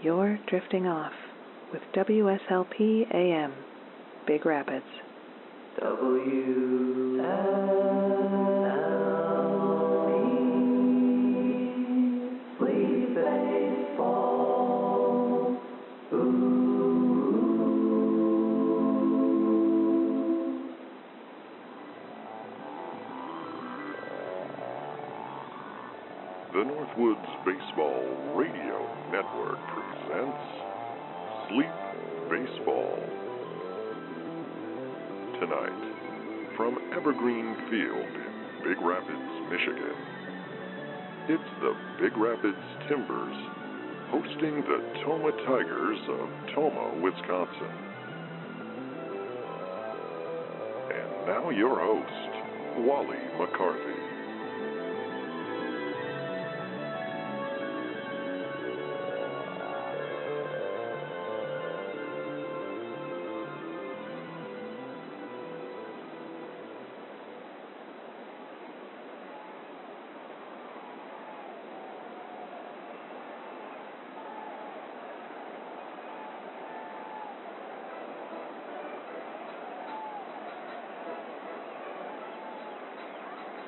You're drifting off with WSLP AM, Big Rapids. Sleep baseball. The Northwoods Baseball Radio Network presents Sleep Baseball. Tonight, from Evergreen Field in Big Rapids, Michigan, it's the Big Rapids Timbers hosting the Tomah Tigers of Tomah, Wisconsin. And now your host, Wally McCarthy.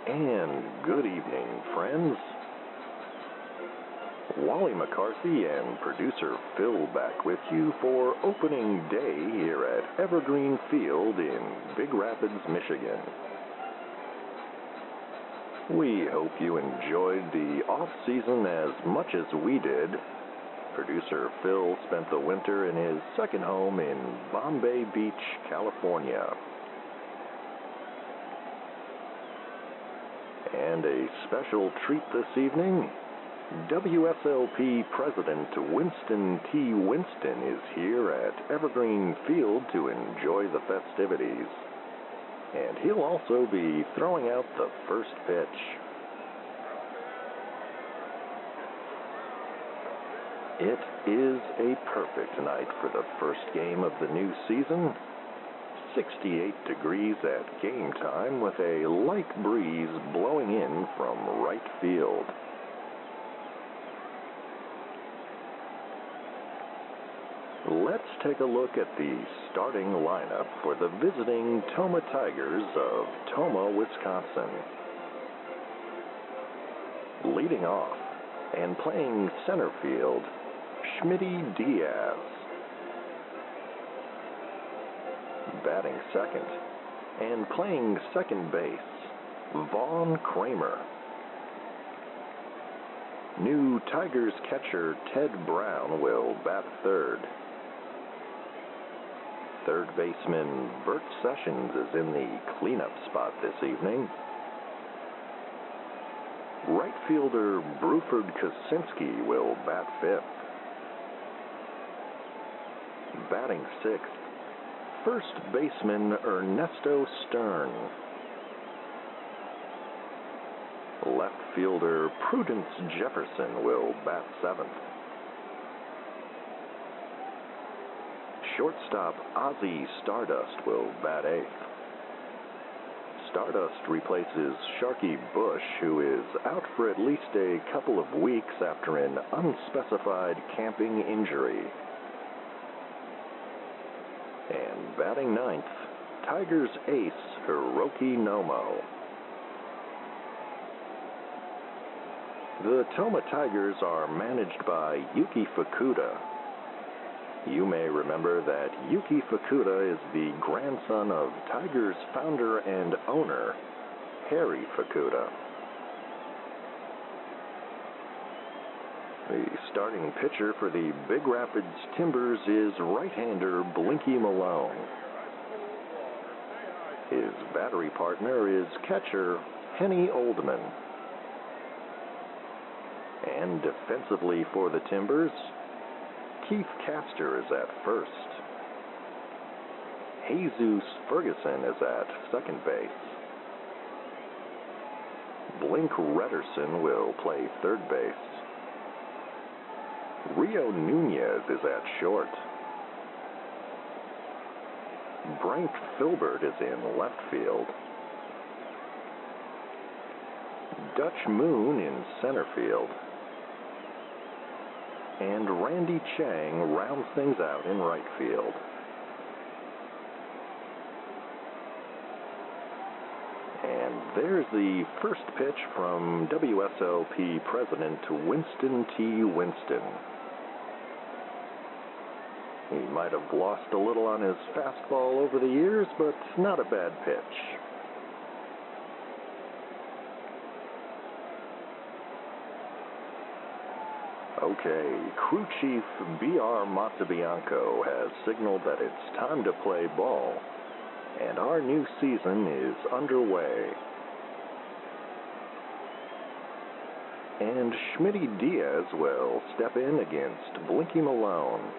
And good evening, friends. Wally McCarthy and producer Phil back with you for opening day here at Evergreen Field in Big Rapids, Michigan. We hope you enjoyed the off-season as much as we did. Producer Phil spent the winter in his second home in Bombay Beach, California. And a special treat this evening, WSLP President Winston T. Winston is here at Evergreen Field to enjoy the festivities. And he'll also be throwing out the first pitch. It is a perfect night for the first game of the new season. 68 degrees at game time with a light breeze blowing in from right field. Let's take a look at the starting lineup for the visiting Tomah Tigers of Tomah, Wisconsin. Leading off and playing center field, Schmitty Diaz. Batting second and playing second base, Vaughn Kramer. New Tigers catcher Ted Brown will bat third. Third baseman Bert Sessions is in the cleanup spot this evening. Right fielder Bruford Kosinski will bat fifth. Batting sixth, first baseman Ernesto Stern. Left fielder Prudence Jefferson will bat seventh. Shortstop Ozzie Stardust will bat eighth. Stardust replaces Sharky Bush, who is out for at least a couple of weeks after an unspecified camping injury. And batting ninth, Tigers ace Hiroki Nomo. The Tomah Tigers are managed by Yuki Fukuda. You may remember that Yuki Fukuda is the grandson of Tigers founder and owner, Harry Fukuda. The starting pitcher for the Big Rapids Timbers is right-hander Blinky Malone. His battery partner is catcher Henny Oldman. And defensively for the Timbers, Keith Castor is at first. Jesus Ferguson is at second base. Blink Redderson will play third base. Rio Nunez is at short. Brank Filbert is in left field. Dutch Moon in center field. and Randy Chang rounds things out in right field. And there's the first pitch from WSLP President Winston T. Winston. He might have lost a little on his fastball over the years, but not a bad pitch. Okay, crew chief B.R. Mazzabianco has signaled that it's time to play ball, and our new season is underway. And Schmitty Diaz will step in against Blinky Malone.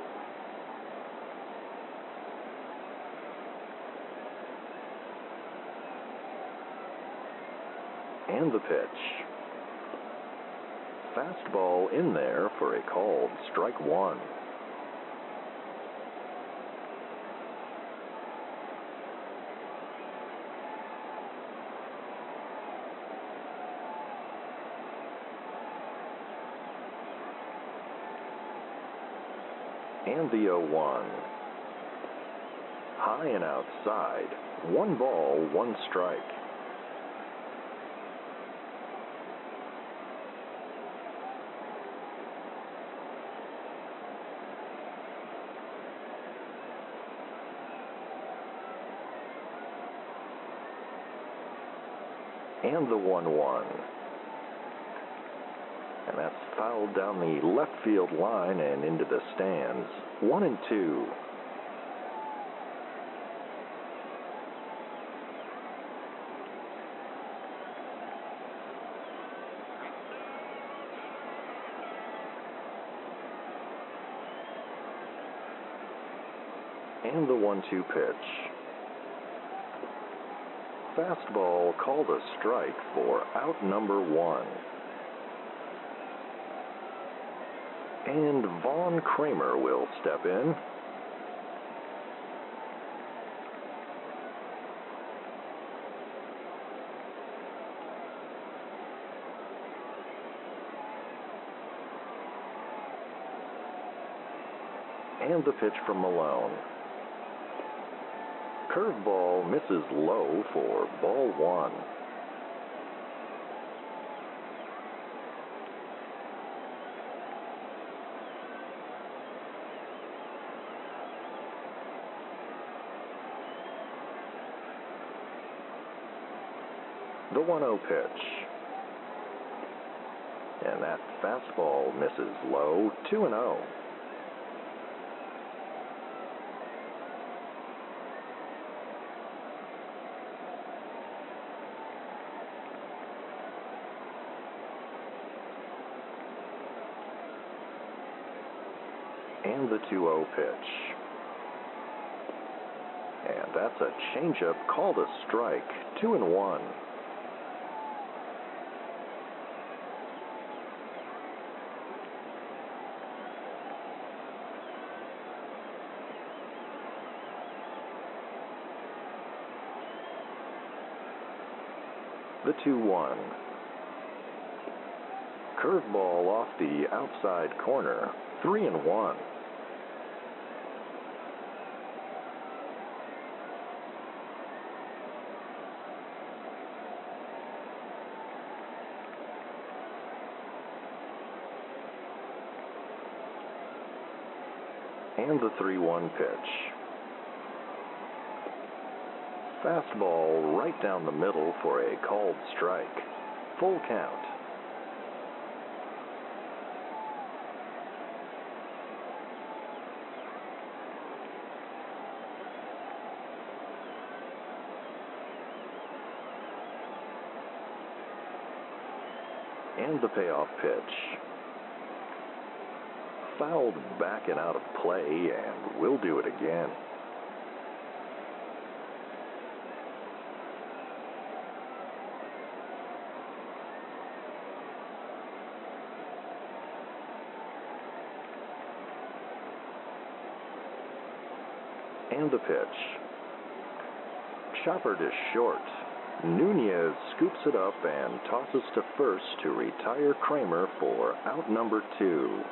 And the pitch. Fastball in there for a called strike one. And the 0-1. High and outside. 1 ball, 1 strike. And the 1-1. And that's fouled down the left field line and into the stands. 1-2. And the 1-2 pitch. Fastball called a strike for out number 1. And Vaughn Kramer will step in. And the pitch from Malone. Curveball misses low for ball 1. The 1-0 pitch. And that fastball misses low, 2-0. And the 2-0 pitch. And that's a changeup called a strike, 2-1. The 2-1. Curveball off the outside corner, 3-1. And the 3-1 pitch. Fastball right down the middle for a called strike. Full count. And the payoff pitch. Fouled back and out of play, and we'll do it again. And the pitch. Chopper to short. Nunez scoops it up and tosses to first to retire Kramer for out number 2.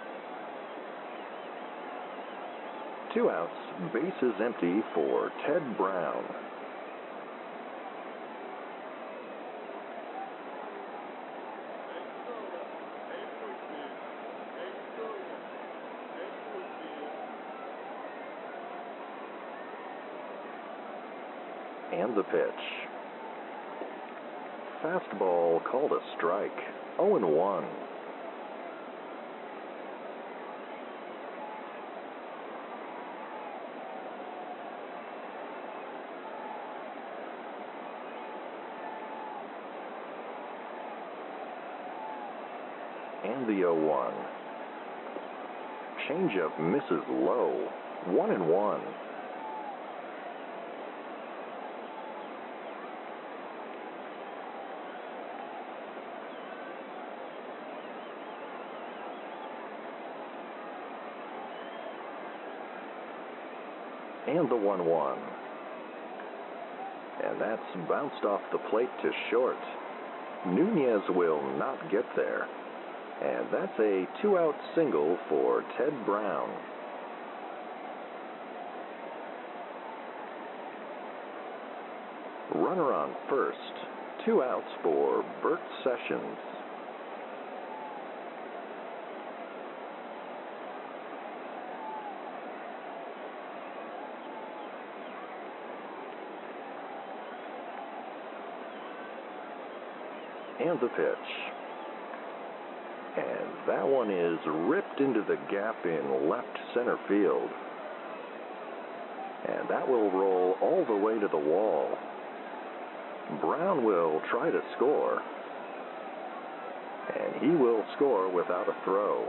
2 outs, bases empty for Ted Brown. And the pitch. Fastball called a strike. 0-1. And the 0-1. Changeup misses low. 1-1. And the 1-1. And that's bounced off the plate to short. Nunez will not get there. And that's a 2-out single for Ted Brown. Runner on first. 2 outs for Bert Sessions. And the pitch. And that one is ripped into the gap in left center field. And that will roll all the way to the wall. Brown will try to score. And he will score without a throw.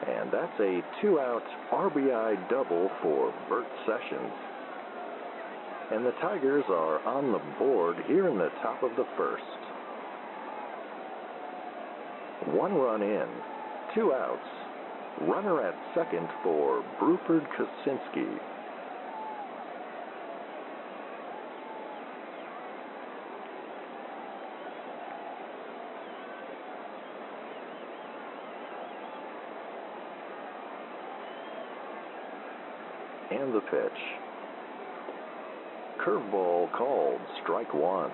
And that's a 2-out RBI double for Bert Sessions. And the Tigers are on the board here in the top of the first. 1 run in, 2 outs. Runner at second for Bruford Kosinski. And the pitch. Curveball called, strike 1.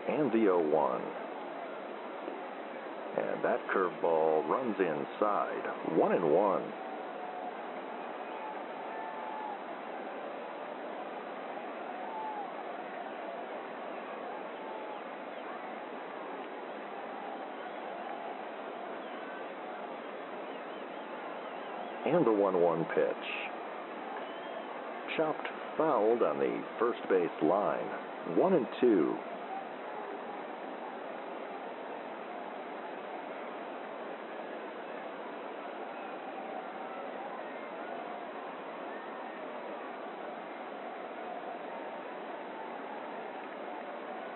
And the 0-1. And that curveball runs inside. 1-1. And the 1-1 pitch. Chopped fouled on the first base line. 1-2.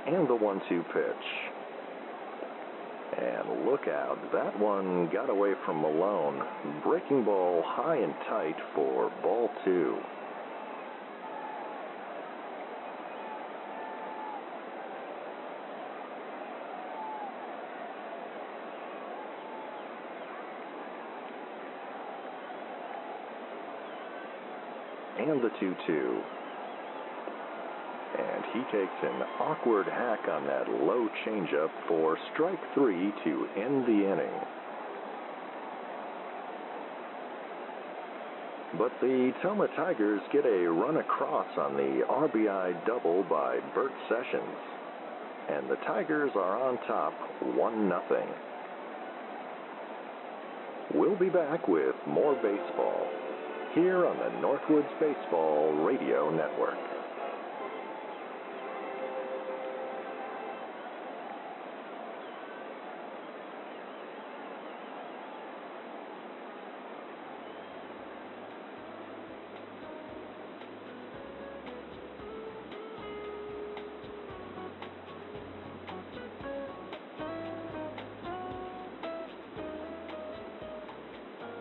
And the 1-2 pitch. And look out, that one got away from Malone. Breaking ball high and tight for ball 2. And the 2-2. And he takes an awkward hack on that low changeup for strike 3 to end the inning. But the Tomah Tigers get a run across on the RBI double by Bert Sessions. And the Tigers are on top 1-0. We'll be back with more baseball here on the Northwoods Baseball Radio Network.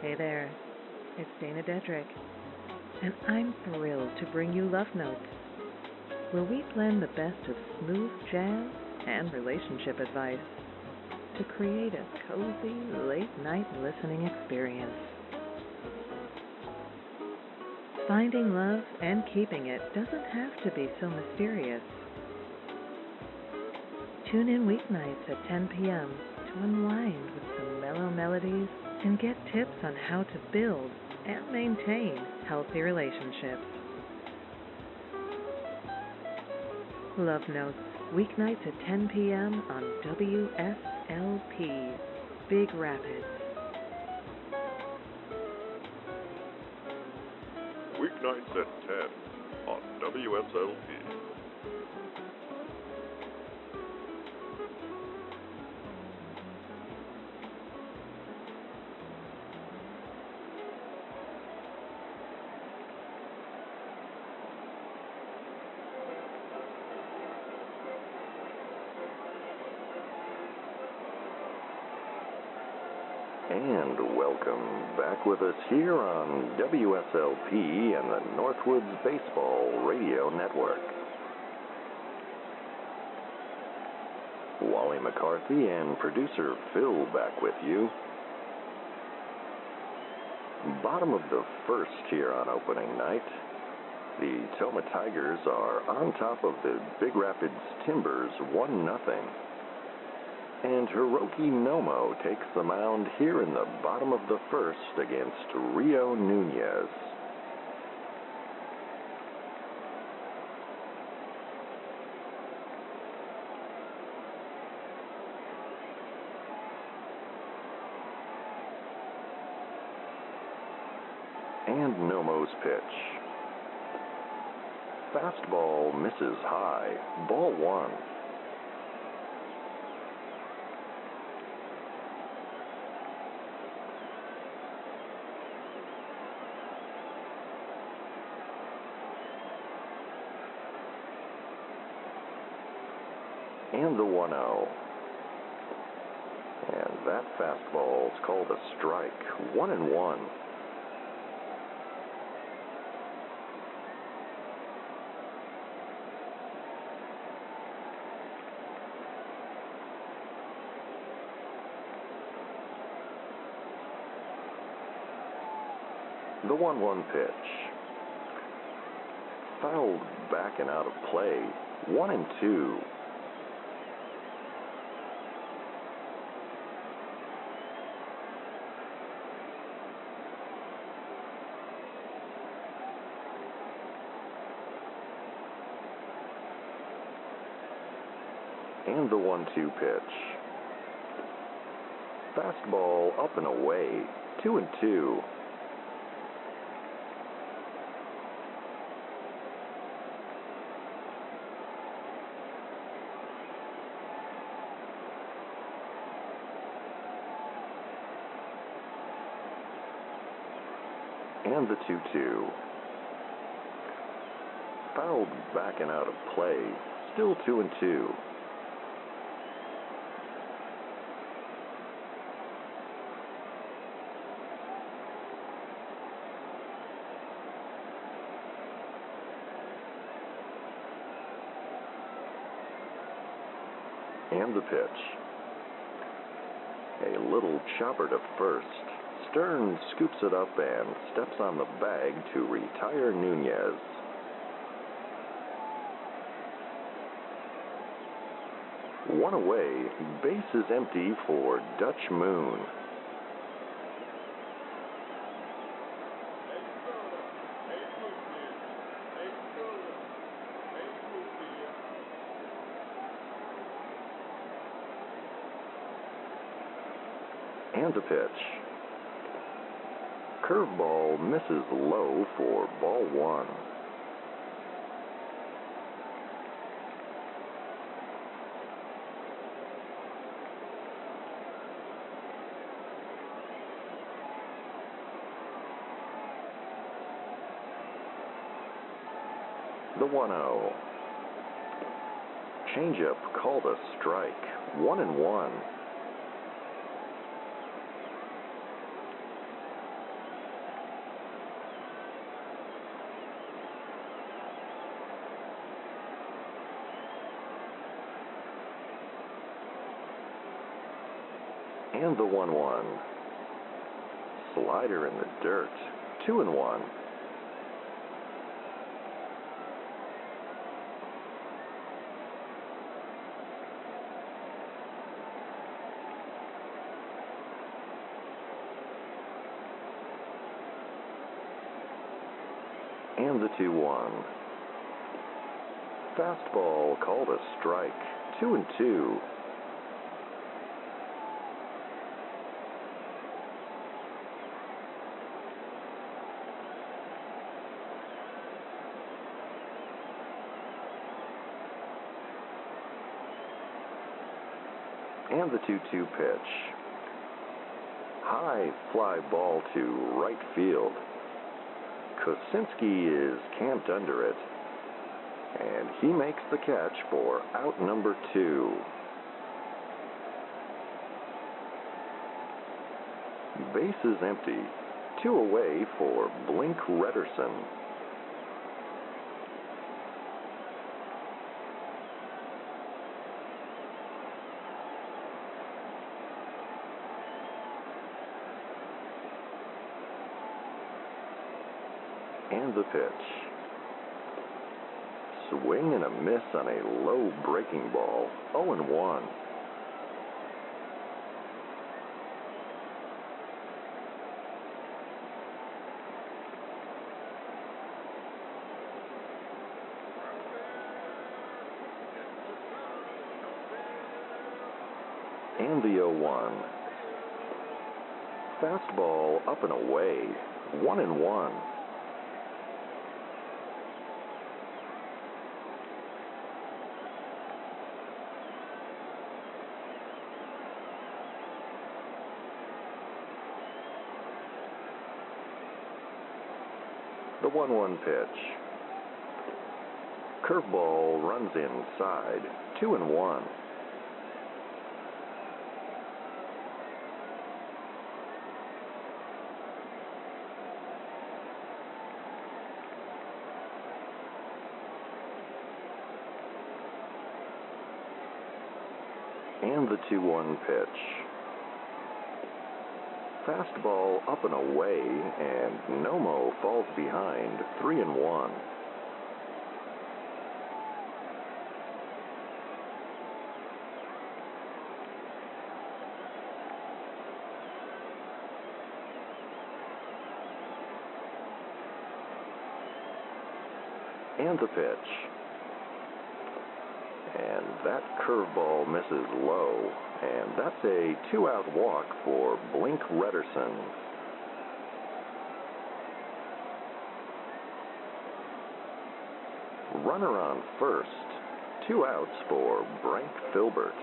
Hey there. it's Dana Dedrick, and I'm thrilled to bring you Love Notes, where we blend the best of smooth jazz and relationship advice to create a cozy, late-night listening experience. Finding love and keeping it doesn't have to be so mysterious. Tune in weeknights at 10 p.m. to unwind with some mellow melodies and get tips on how to build and maintain healthy relationships. Love Notes, weeknights at 10 p.m. on WSLP, Big Rapids. Weeknights at 10 on WSLP. And welcome back with us here on WSLP and the Northwoods Baseball Radio Network. Wally McCarthy and producer Phil back with you. Bottom of the first here on opening night. The Tomah Tigers are on top of the Big Rapids Timbers 1-0. And Hiroki Nomo takes the mound here in the bottom of the first against Rio Nunez. And Nomo's pitch. Fastball misses high, ball one. And the 1-0. And that fastball is called a strike. 1-1. The 1-1 pitch. Fouled back and out of play. 1-2. And the 1-2 pitch. Fastball up and away. 2-2. And the 2-2. Fouled back and out of play. Still 2-2. And the pitch. A little chopper to first. Stern scoops it up and steps on the bag to retire Nunez. One away, base is empty for Dutch Moon. And the pitch. Curveball misses low for ball one. The 1-0. Changeup called a strike. 1-1. And the 1-1. Slider in the dirt. 2-1. And the 2-1. Fastball called a strike. 2-2. And the 2-2 pitch. High fly ball to right field. Kosinski is camped under it, and he makes the catch for out number 2. Base is empty. 2 away for Blink Rederson. And the pitch. Swing and a miss on a low breaking ball. 0-1. And the 0-1. Fastball up and away. 1-1. The 1-1 pitch. Curveball runs inside. 2-1. And the 2-1 pitch. Fastball up and away, and Nomo falls behind. 3-1. And the pitch. And that curveball misses low, and that's a 2-out walk for Blink Rederson. Runner on first. 2 outs for Brank Filbert.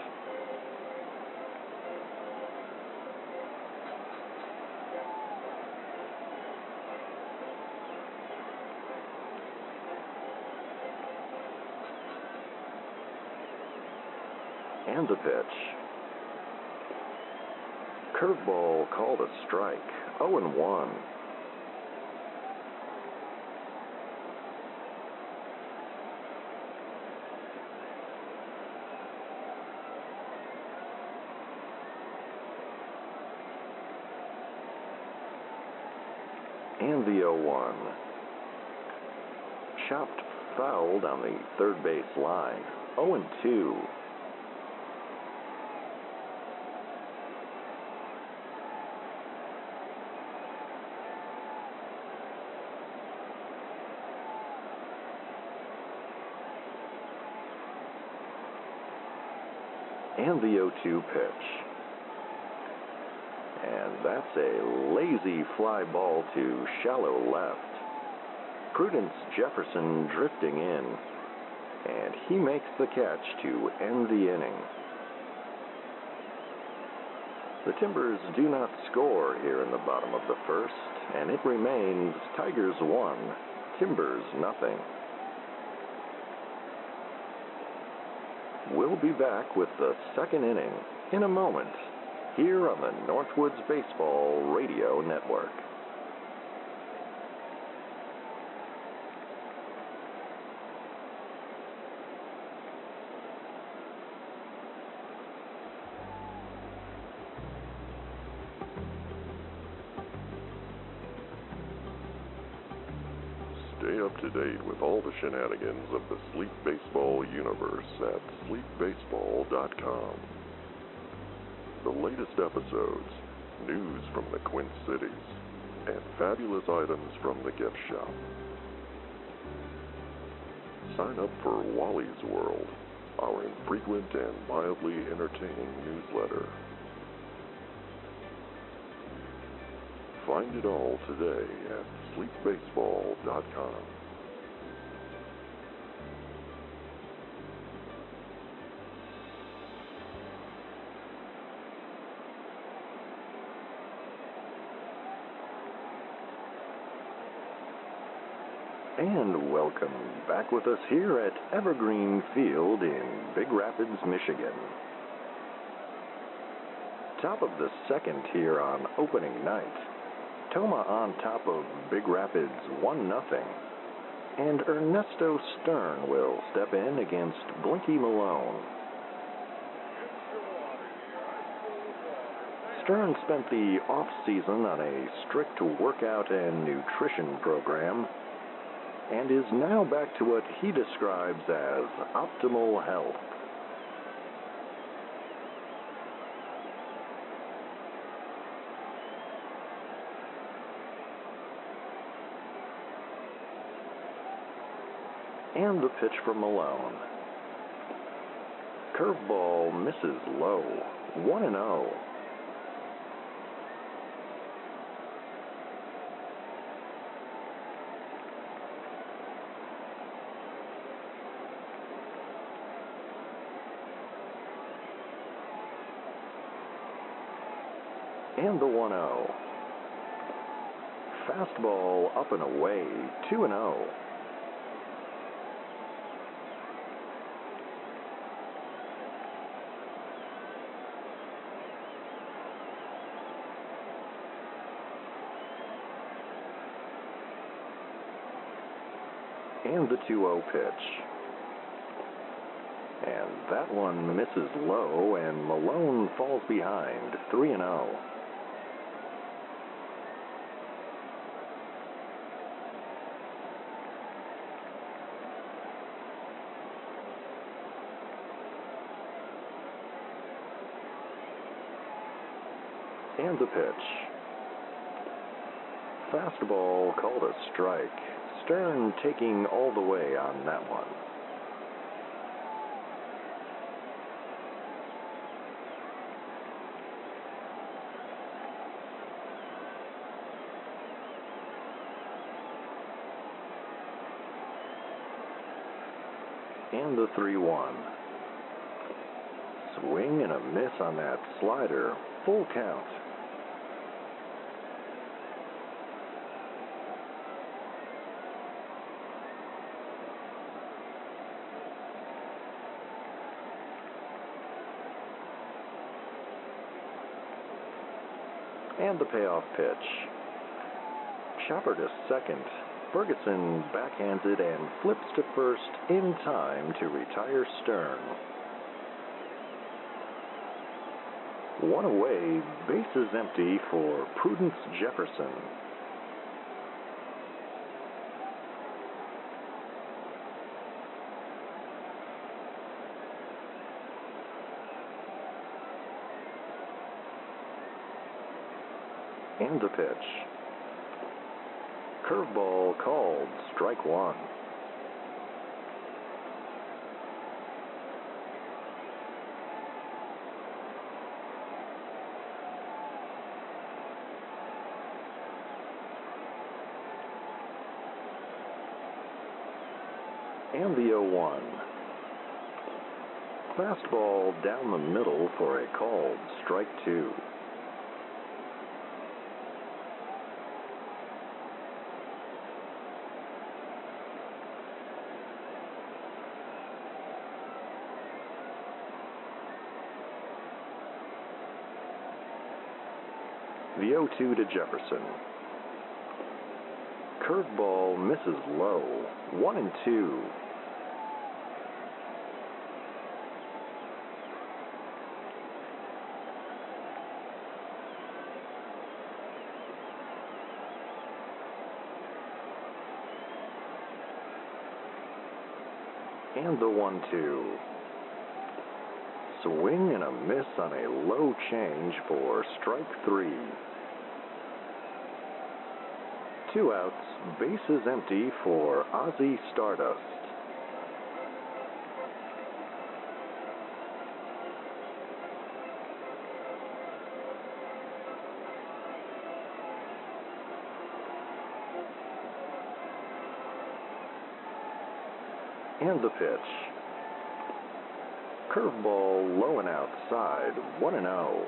And the pitch. Curveball called a strike. 0-1. And the 0-1. Chopped foul down the third base line. 0-2. And the 0-2 pitch. And that's a lazy fly ball to shallow left. Prudence Jefferson drifting in, and he makes the catch to end the inning. The Timbers do not score here in the bottom of the first, and it remains Tigers 1, Timbers nothing. We'll be back with the second inning in a moment, here on the Northwoods Baseball Radio Network. Stay up to date with all the shenanigans of the Sleep Baseball universe at sleepbaseball.com. The latest episodes, news from the Quint Cities, and fabulous items from the gift shop. Sign up for Wally's World, our infrequent and mildly entertaining newsletter. Find it all today at sleepbaseball.com. And welcome back with us here at Evergreen Field in Big Rapids, Michigan. Top of the second here on opening night. Tomah on top of Big Rapids 1-0. And Ernesto Stern will step in against Blinky Malone. Stern spent the off-season on a strict workout and nutrition program, and is now back to what he describes as optimal health. And the pitch from Malone. Curveball misses low, 1-0. And the 1-0. Fastball up and away, 2-0. And the 2-0 pitch. And that one misses low, and Malone falls behind, 3-0. And the pitch. Fastball called a strike. Stern taking all the way on that one. And the 3-1. Swing and a miss on that slider. Full count. And the payoff pitch. Chopper to second. Ferguson backhanded and flips to first in time to retire Stern. One away, bases empty for Prudence Jefferson. And the pitch. Curveball called, strike one. And the 0-1. Fastball down the middle for a called strike two. The 0-2 to Jefferson. Curveball misses low, 1-2. And the 1-2. Swing and a miss on a low change for strike 3. 2 outs, bases empty for Ozzy Stardust. And the pitch. Curveball low and outside, 1-0.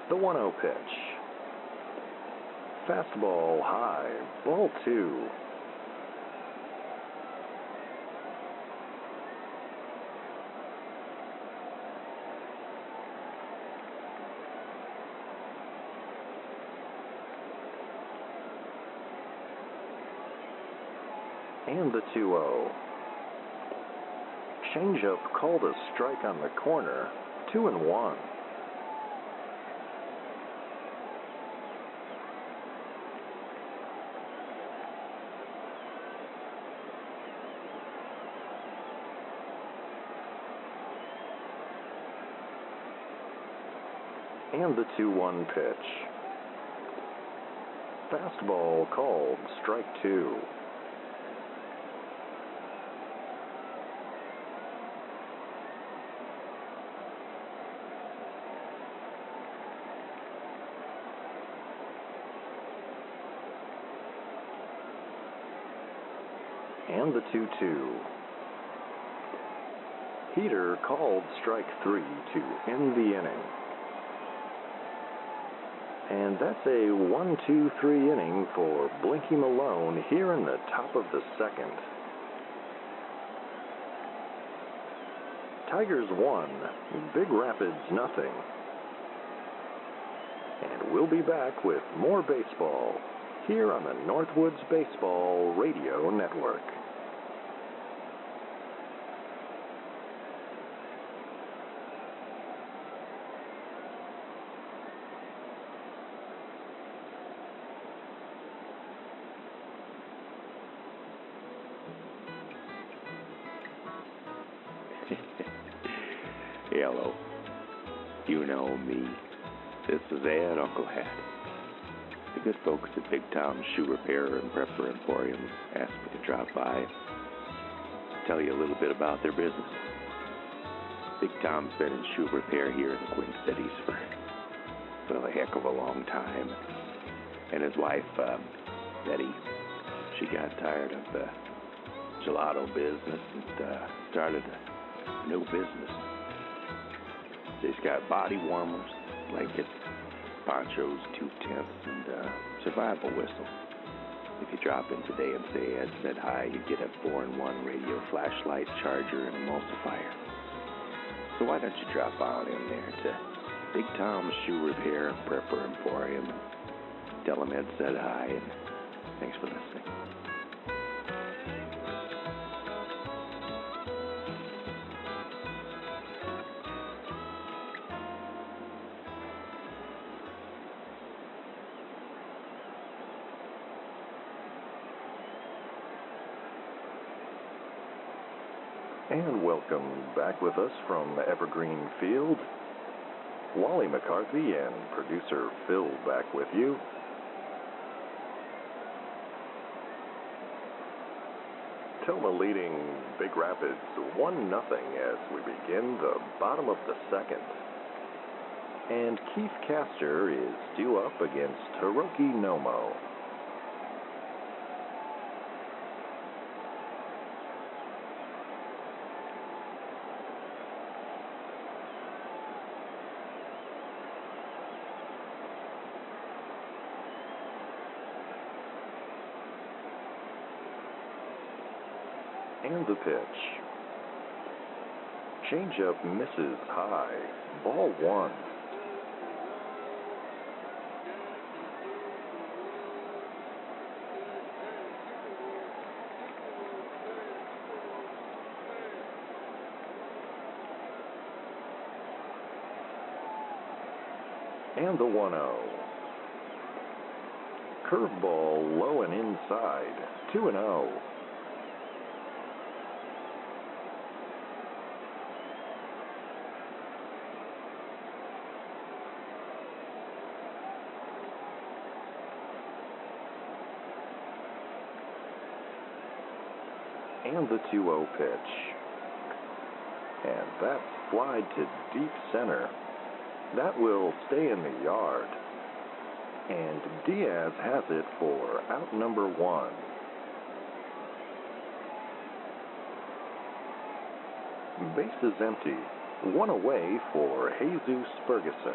The 1-0 pitch. Fastball high, ball 2. And the 2-0. Changeup called a strike on the corner, 2-1. And the 2-1 pitch. Fastball called, strike 2. And the 2-2. Heater called strike 3 to end the inning. And that's a 1-2-3 inning for Blinky Malone here in the top of the second. Tigers 1, Big Rapids nothing. And we'll be back with more baseball here on the Northwoods Baseball Radio Network. Hello. You know me. This is Ed, Uncle Hat. The good folks at Big Tom's Shoe Repair and Prepper Emporium asked me to drop by and tell you a little bit about their business. Big Tom's been in shoe repair here in the Queen Cities for, well, a heck of a long time. And his wife, Betty, she got tired of the gelato business and started a new business. She's got body warmers, blankets, ponchos, tube tents, and survival whistle. If you drop in today and say Ed said hi, you get a 4-in-1 radio, flashlight, charger, and emulsifier. So why don't you drop on in there to Big Tom's Shoe Repair and Prepper Emporium and tell him Ed said hi, and thanks for listening. And welcome back with us from Evergreen Field. Wally McCarthy and producer Phil back with you. Tomah leading Big Rapids 1-0 as we begin the bottom of the second. And Keith Castor is due up against Hiroki Nomo. And the pitch. Changeup misses high. Ball 1. And the 1-0. Curveball low and inside, 2-0. And the 2-0 pitch. And that's fly to deep center. That will stay in the yard. And Diaz has it for out number 1. Bases empty. 1 away for Jesus Ferguson.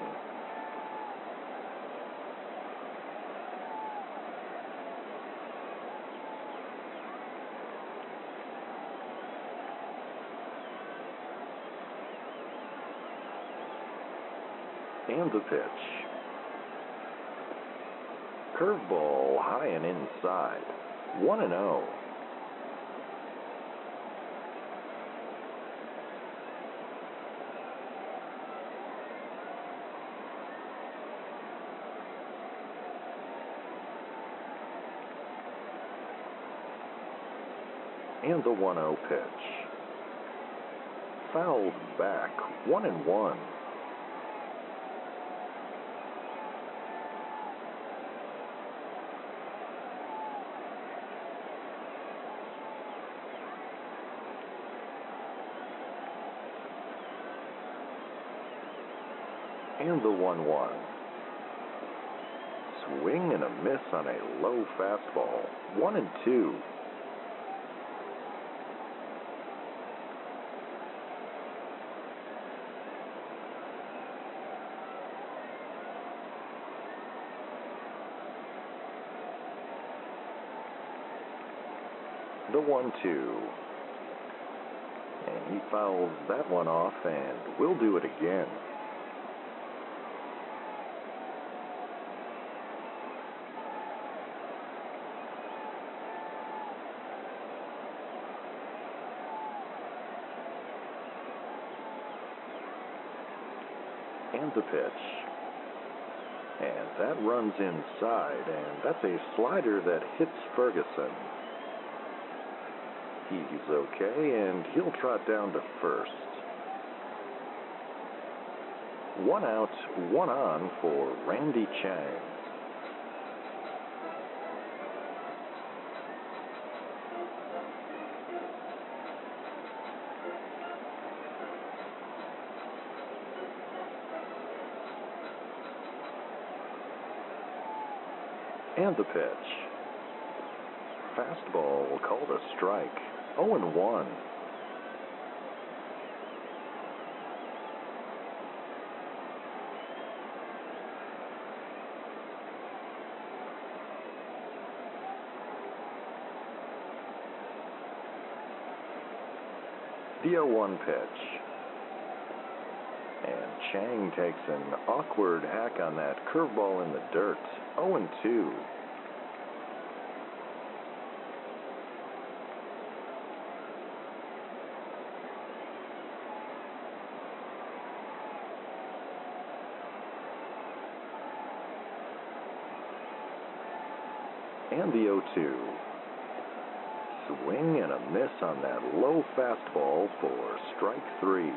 And the pitch. Curveball high and inside. 1-0. And the 1-0 pitch. Fouled back. 1-1. And the 1-1. Swing and a miss on a low fastball. 1-2. The 1-2. And he fouls that one off, and we'll do it again. And the pitch. And that runs inside, and that's a slider that hits Ferguson. He's okay, and he'll trot down to first. 1 out, 1 on for Randy Chang. And the pitch. Fastball called a strike. 0-1. The 0-1 pitch. And Chang takes an awkward hack on that curveball in the dirt. 0-2. And the 0-2. Swing and a miss on that low fastball for strike 3.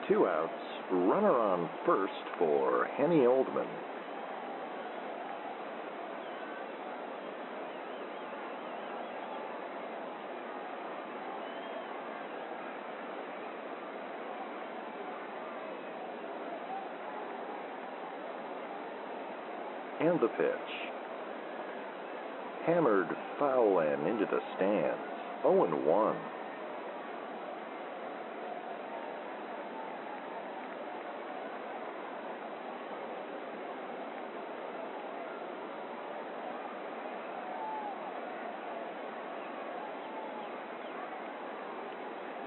2 outs, runner on first for Henny Oldman. And the pitch. Hammered foul and into the stands. 0-1.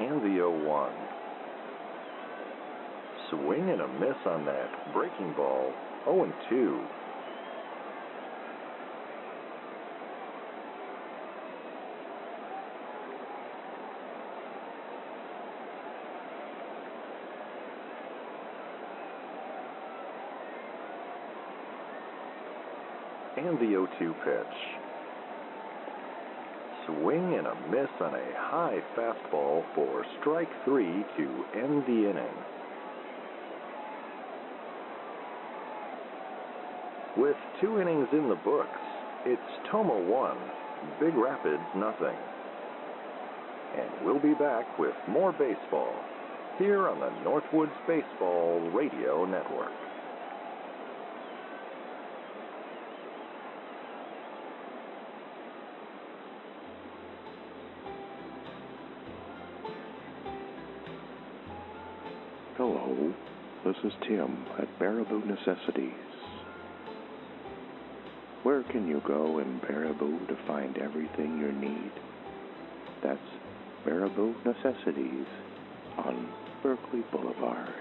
And the 0-1. Swing and a miss on that breaking ball. 0-2. And the 0-2 pitch. Swing and a miss on a high fastball for strike 3 to end the inning. With 2 innings in the books, it's Tomah 1, Big Rapids nothing. And we'll be back with more baseball here on the Northwoods Baseball Radio Network. Hello, this is Tim at Baraboo Necessities. Where can you go in Baraboo to find everything you need? That's Baraboo Necessities on Berkeley Boulevard.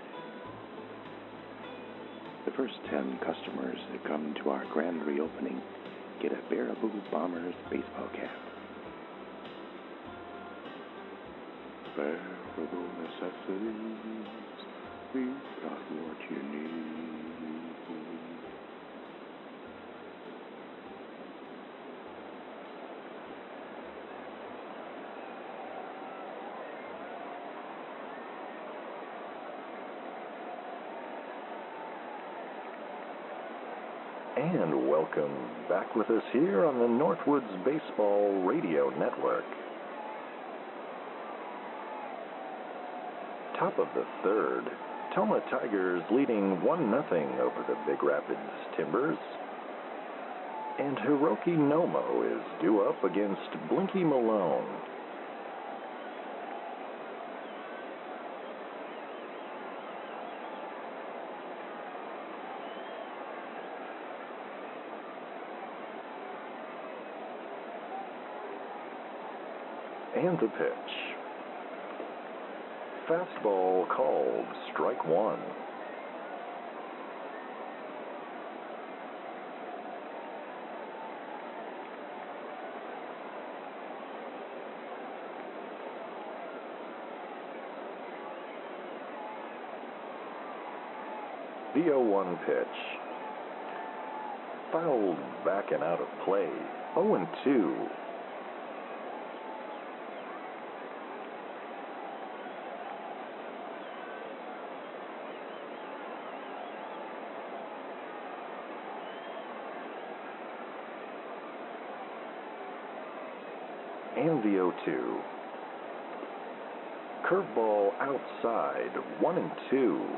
The first 10 customers that come to our grand reopening get a Baraboo Bombers baseball cap. Baraboo Necessities, we've got what you need. And welcome back with us here on the Northwoods Baseball Radio Network. Top of the third, Tomah Tigers leading 1-0 over the Big Rapids Timbers. And Hiroki Nomo is due up against Blinky Malone. And the pitch. Fastball called, strike 1. The 0-1 pitch. Fouled back and out of play. 0-2. And the 0-2. Curveball outside, 1-2.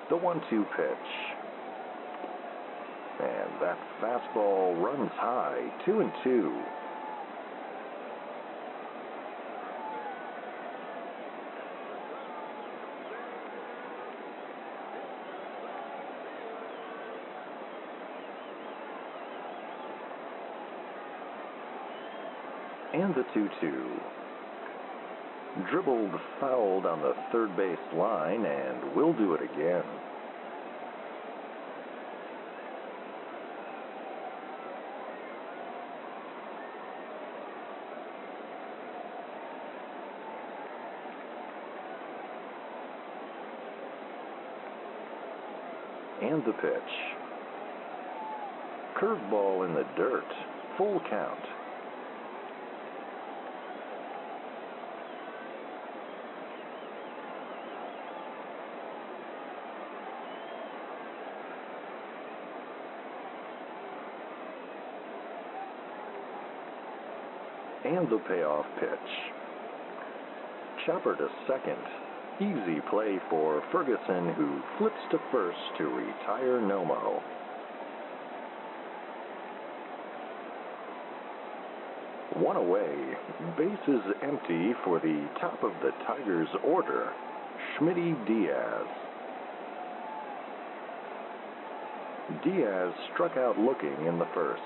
The 1-2 pitch. And that fastball runs high, 2-2. And the 2-2. Dribbled fouled on the third base line, and we'll do it again. And the pitch. Curveball in the dirt. Full count. And the payoff pitch. Chopper to second. Easy play for Ferguson, who flips to first to retire Nomo. One away. Bases empty for the top of the Tigers' order, Schmitty Diaz. Diaz struck out looking in the first.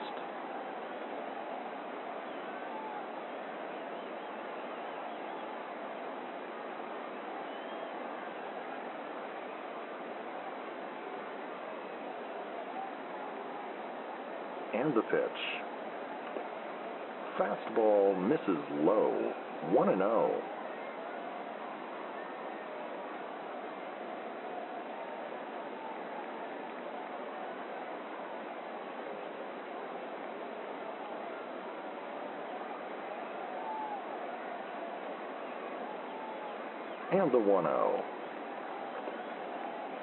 And the pitch. Fastball misses low, 1-0. And the 1-0.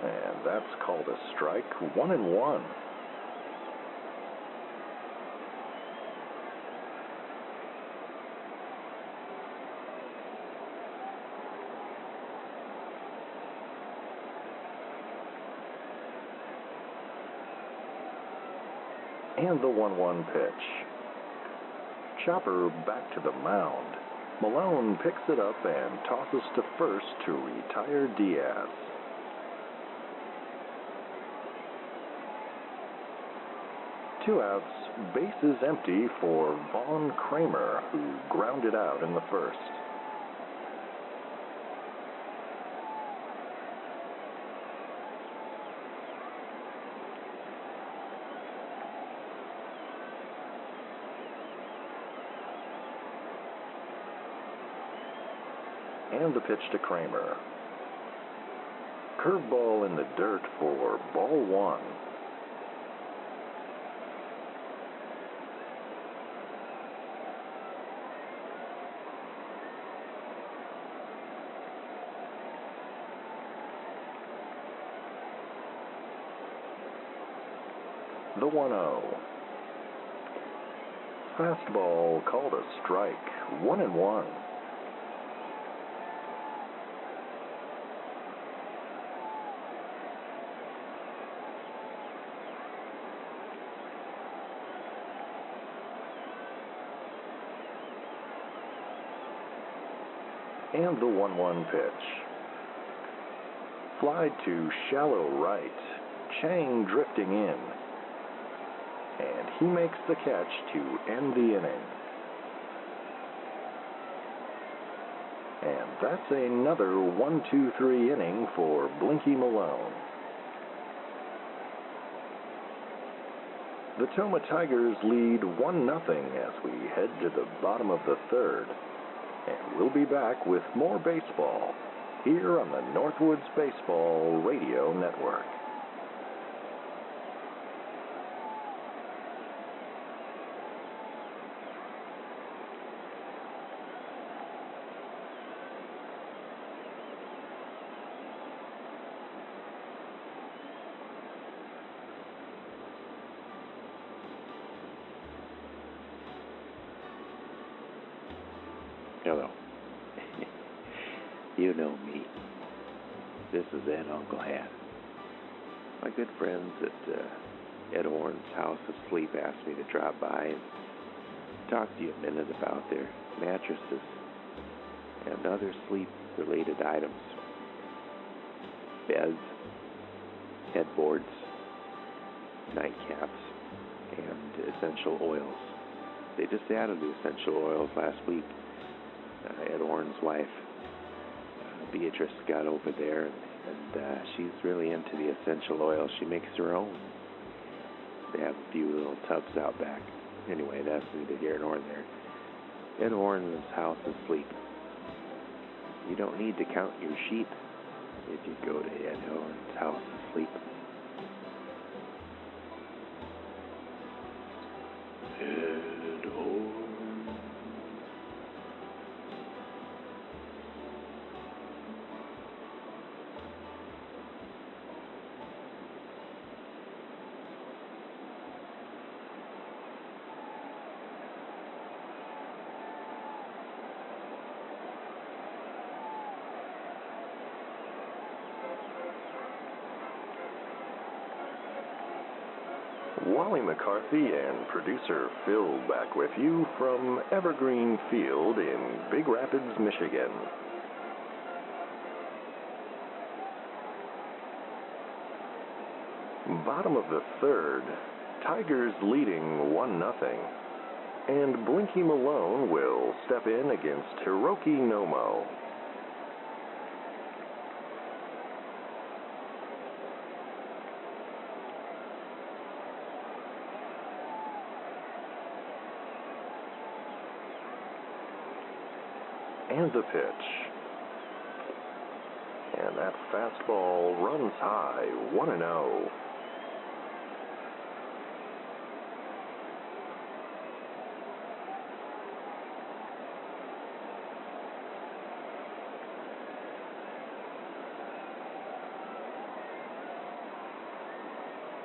And that's called a strike, 1-1. And the 1-1 pitch. Chopper back to the mound. Malone picks it up and tosses to first to retire Diaz. Two outs, bases empty for Vaughn Kramer, who grounded out in the first. And the pitch to Kramer. Curveball in the dirt for ball one. The 1-0. Fastball called a strike, 1-1. And the 1-1 pitch. Fly to shallow right. Chang drifting in. And he makes the catch to end the inning. And that's another 1-2-3 inning for Blinky Malone. The Tomah Tigers lead 1-0 as we head to the bottom of the third. And we'll be back with more baseball here on the Northwoods Baseball Radio Network. Hello. You know me. This is Ed Uncle Hat. My good friends at Ed Orn's House of Sleep asked me to drop by and talk to you a minute about their mattresses and other sleep-related items. Beds, headboards, nightcaps, and essential oils. They just added the essential oils last week. Ed Orn's wife, Beatrice, got over there, and she's really into the essential oil. She makes her own. They have a few little tubs out back. Anyway, that's neither here nor there. Ed Orn's House of Sleep. You don't need to count your sheep if you go to Ed Orn's House of Sleep. Ed Orn. Wally McCarthy and producer Phil back with you from Evergreen Field in Big Rapids, Michigan. Bottom of the third, Tigers leading 1-0. And Blinky Malone will step in against Hiroki Nomo. And the pitch. And that fastball runs high, 1-0.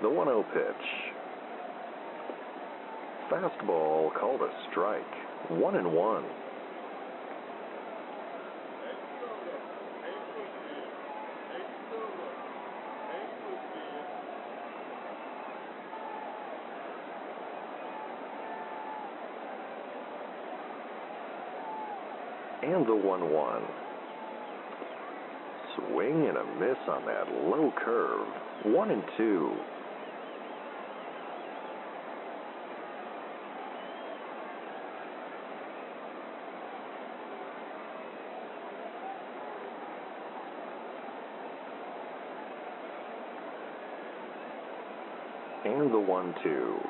The 1-0 pitch. Fastball called a strike, 1-1. And the 1-1. Swing and a miss on that low curve, 1-2. And the 1-2.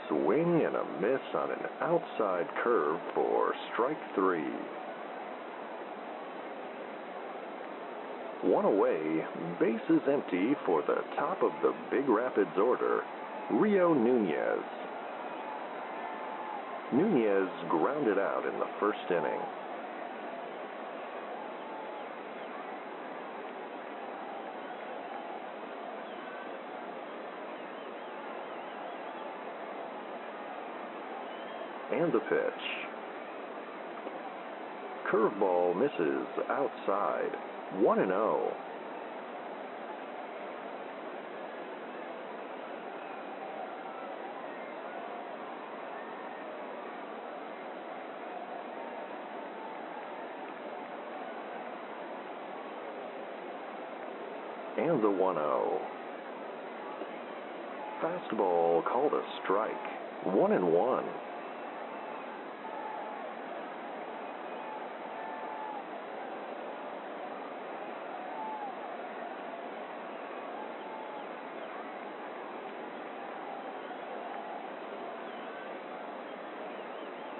Swing and a miss on an outside curve for strike 3. One away, bases empty for the top of the Big Rapids order, Rio Nunez. Nunez grounded out in the first inning. And the pitch. Curveball misses outside, 1-0. And the 1-0. Fastball called a strike, 1-1.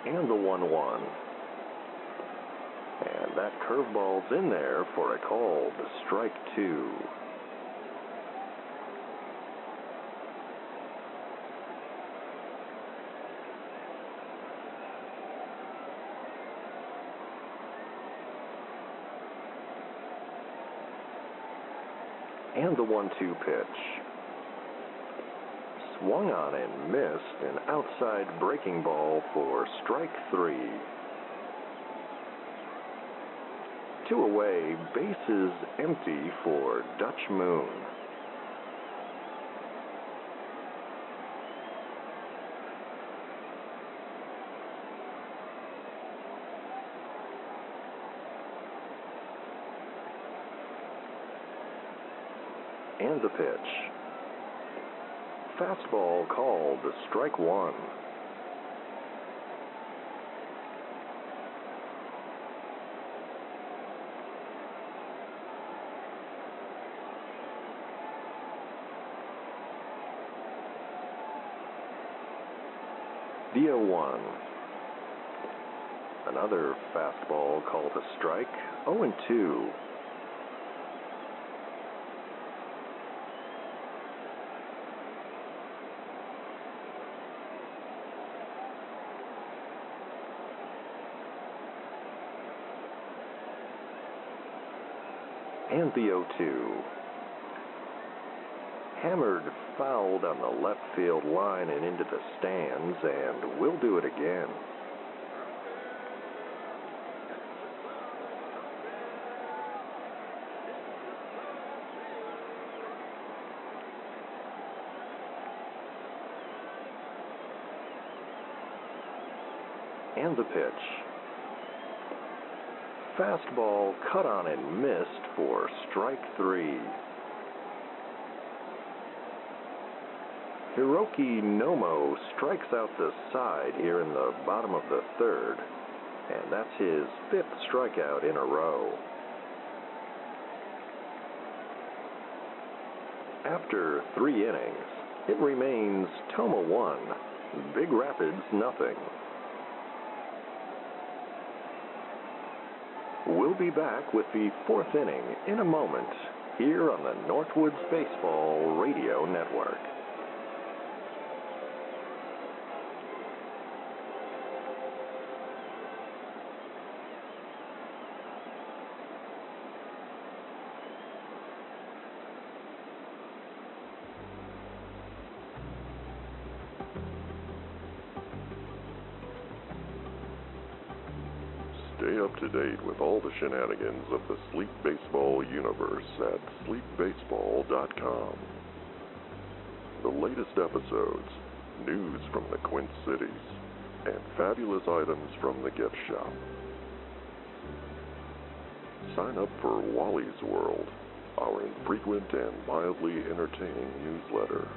And the 1-1. And that curveball's in there for a called strike 2. And the 1-2 pitch. Swung on and missed an outside breaking ball for strike 3. 2 away, bases empty for Dutch Moon. And the pitch. Fastball called strike 1. The 0-1. Another fastball called a strike, 0-2. And the 0-2. Hammered fouled on the left field line and into the stands, and we'll do it again. And the pitch. Fastball cut on and missed for strike 3. Hiroki Nomo strikes out the side here in the bottom of the third, and that's his 5th strikeout in a row. After 3 innings, it remains Tomah 1, Big Rapids nothing. We'll be back with the fourth inning in a moment here on the Northwoods Baseball Radio Network. Stay up to date with all the shenanigans of the Sleep Baseball universe at sleepbaseball.com. The latest episodes, news from the Quint Cities, and fabulous items from the gift shop. Sign up for Wally's World, our infrequent and mildly entertaining newsletter.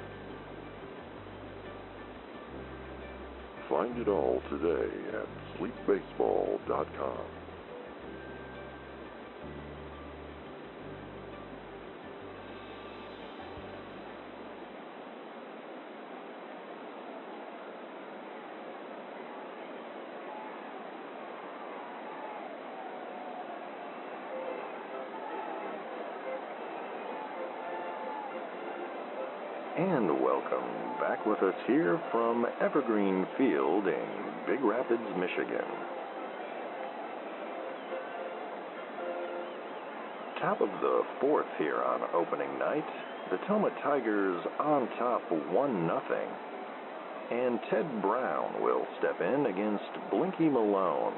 Find it all today at sleepbaseball.com. And welcome back with us here from Evergreen Field in Big Rapids, Michigan. Top of the fourth here on opening night, the Tomah Tigers on top 1-0. And Ted Brown will step in against Blinky Malone.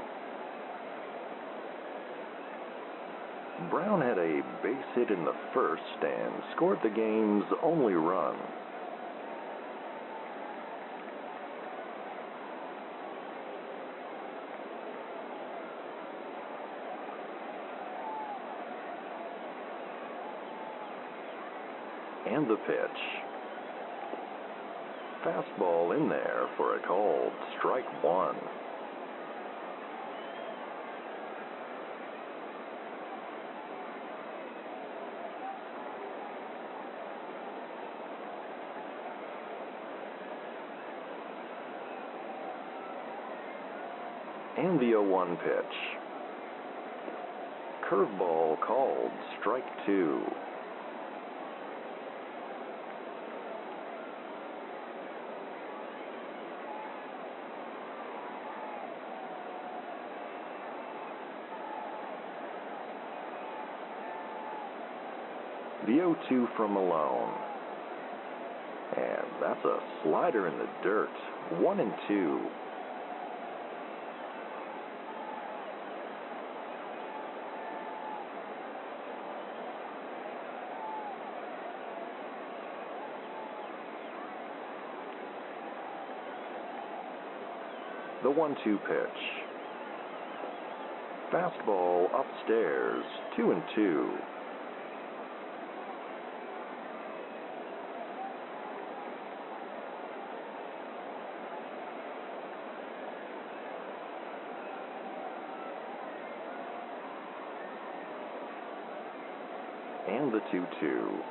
Brown had a base hit in the first and scored the game's only run. And the pitch. Fastball in there for a called strike one. And the 0-1 pitch. Curveball called strike two. The 0-2 from Malone. And that's a slider in the dirt. 1-2. The 1-2 pitch. Fastball upstairs, 2-2. And the 2-2.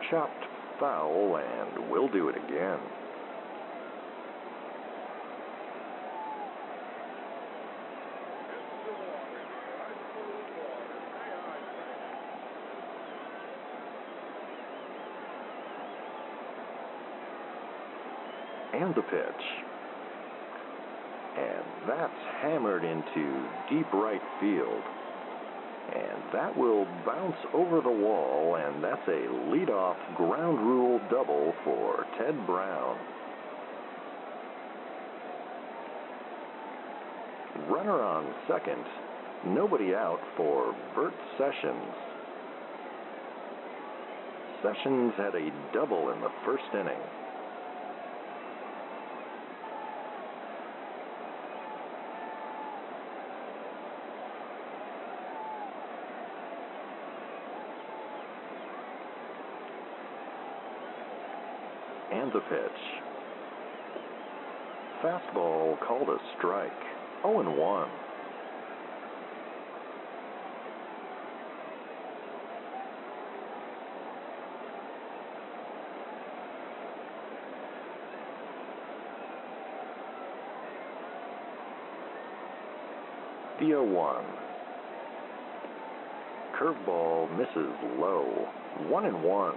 Chopped foul, and we'll do it again. And the pitch. And that's hammered into deep right field. And that will bounce over the wall, and that's a leadoff ground rule double for Ted Brown. Runner on second, nobody out for Bert Sessions. Sessions had a double in the first inning. And the pitch. Fastball called a strike. 0-1. The 0-1. Curveball misses low. 1-1.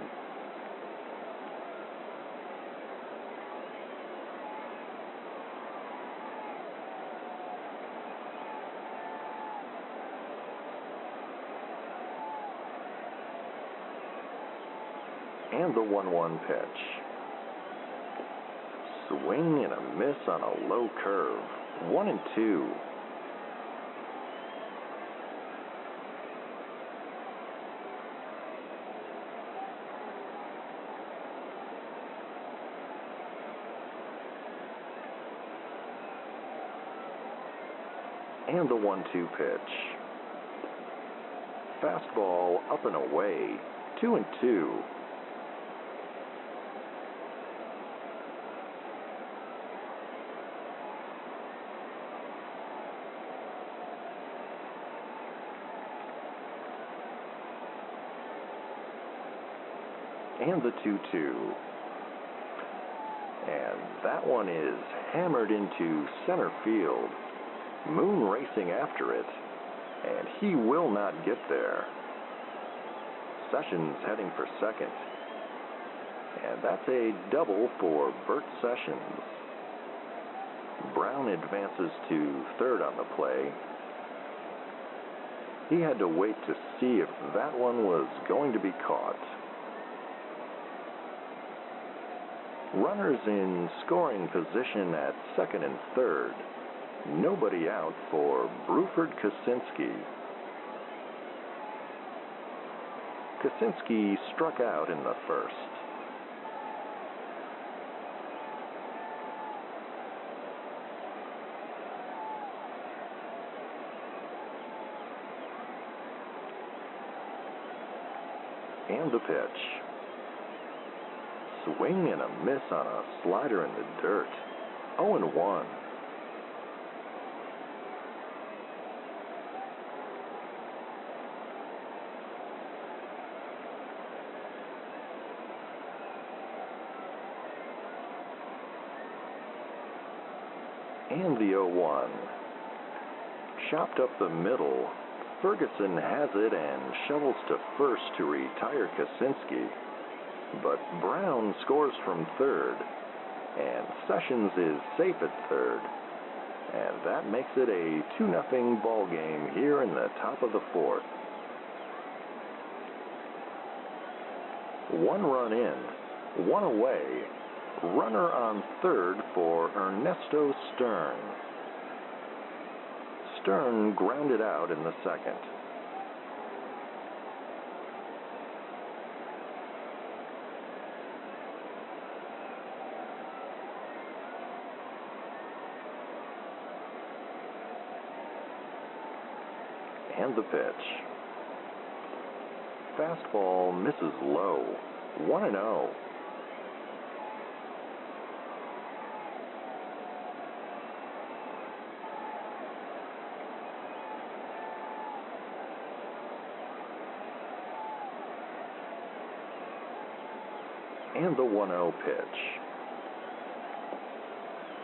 And the 1-1 pitch. Swing and a miss on a low curve. 1-2. And the 1-2 pitch. Fastball up and away. 2-2. And the 2-2. And that one is hammered into center field. Moon racing after it, and he will not get there. Sessions heading for second. And that's a double for Bert Sessions. Brown advances to third on the play. He had to wait to see if that one was going to be caught. Runners in scoring position at second and third. Nobody out for Bruford Kosinski. Kosinski struck out in the first. And the pitch. Swing and a miss on a slider in the dirt. 0-1. And the 0-1. Chopped up the middle. Ferguson has it and shovels to first to retire Kosinski. But Brown scores from third, and Sessions is safe at third. And that makes it a 2-0 ball game here in the top of the fourth. 1 run in, 1 away. Runner on third for Ernesto Stern. Stern grounded out in the second. And the pitch. Fastball misses low. 1-0. And the 1-0 pitch.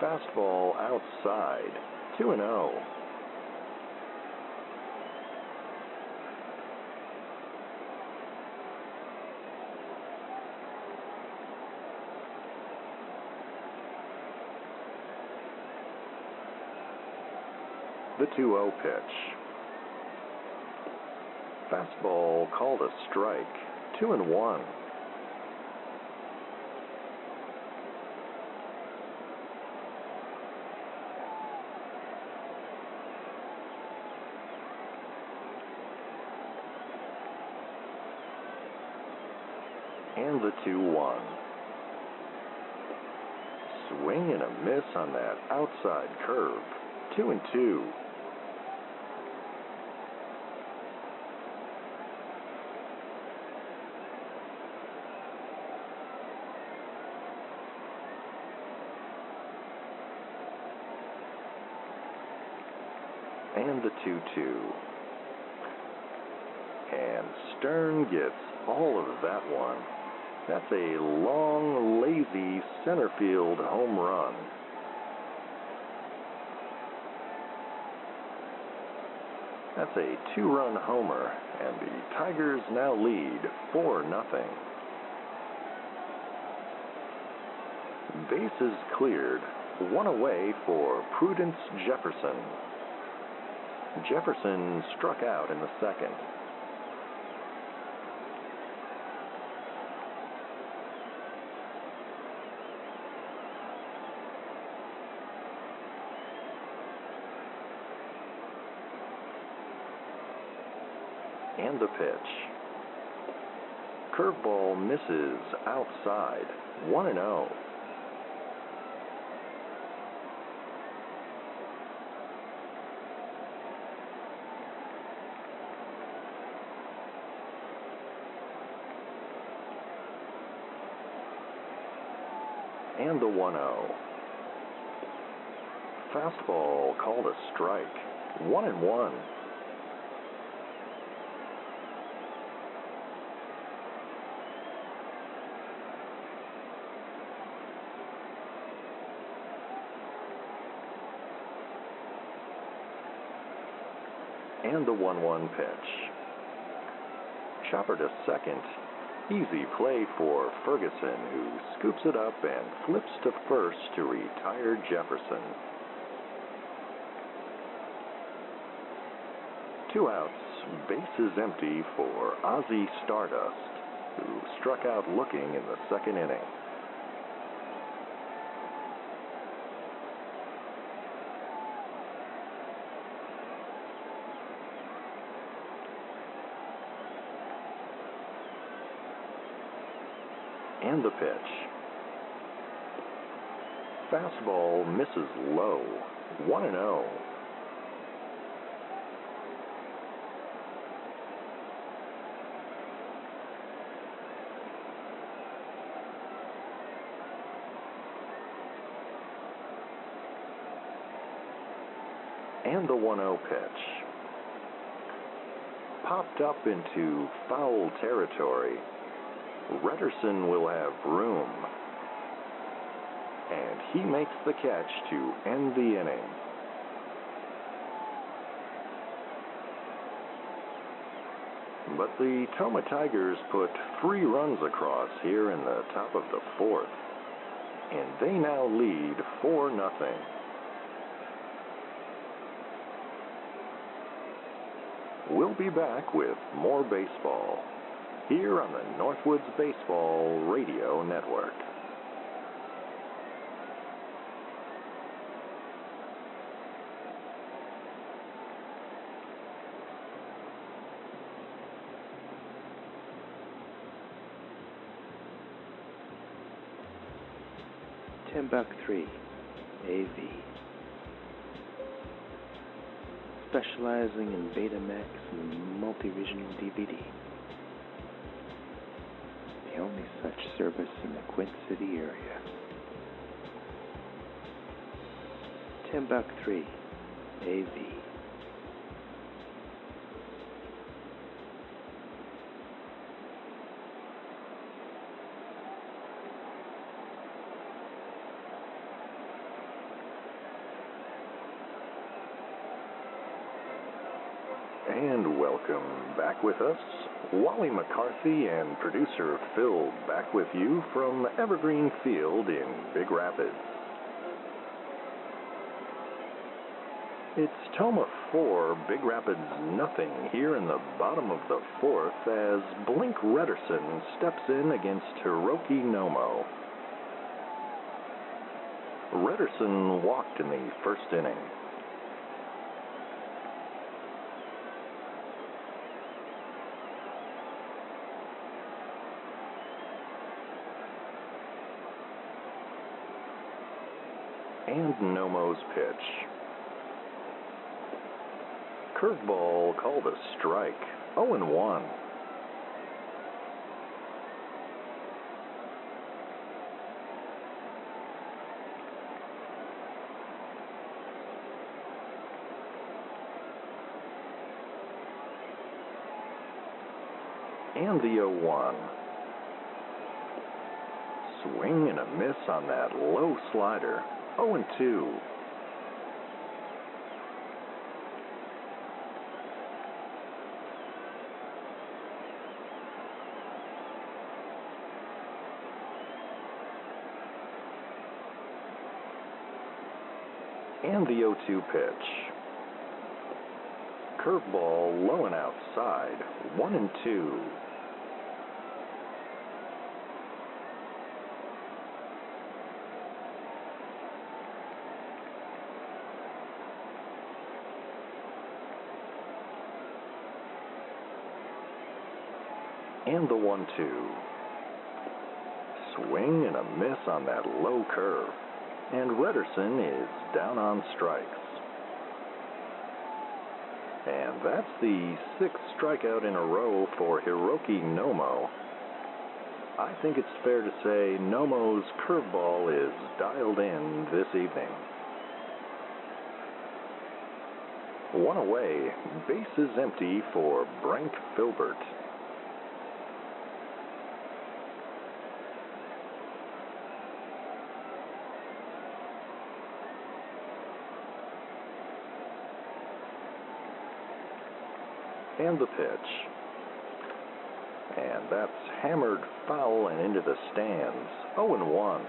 Fastball outside. 2-0. The 2-0 pitch. Fastball called a strike. 2-1. And the 2-1. Swing and a miss on that outside curve. 2-2. And the 2-2. And Stern gets all of that one. That's a long, lazy center field home run. That's a 2-run homer, and the Tigers now lead 4-0. Bases cleared, 1 away for Prudence Jefferson. Jefferson struck out in the second. And the pitch. Curveball misses outside, 1-0. And the 1-0. Fastball called a strike, 1-1. And the 1-1 pitch. Chopper to second. Easy play for Ferguson, who scoops it up and flips to first to retire Jefferson. 2 outs, bases empty for Ozzy Stardust, who struck out looking in the second inning. And the pitch. Fastball misses low, 1-0. And the 1-0 pitch. Popped up into foul territory. Redderson will have room. And he makes the catch to end the inning. But the Tomah Tigers put 3 runs across here in the top of the 4th. And they now lead 4-0. We'll be back with more baseball here on the Northwoods Baseball Radio Network. $10.3 AV. Specializing in Betamax and multi-regional DVD. The only such service in the Quint City area. $10.3 AV. And welcome back with us. Wally McCarthy and producer Phil back with you from Evergreen Field in Big Rapids. It's Tomah 4, Big Rapids nothing here in the bottom of the 4th as Blink Redderson steps in against Hiroki Nomo. Redderson walked in the first inning. And Nomo's pitch. Curveball called a strike, 0-1. And the 0-1. Swing and a miss on that low slider. 0-2. And the 0-2 pitch. Curveball low and outside, 1-2. And the 1-2. Swing and a miss on that low curve. And Redderson is down on strikes. And that's the 6th strikeout in a row for Hiroki Nomo. I think it's fair to say Nomo's curveball is dialed in this evening. One away, bases empty for Brank Filbert. And the pitch. And that's hammered foul and into the stands. 0-1.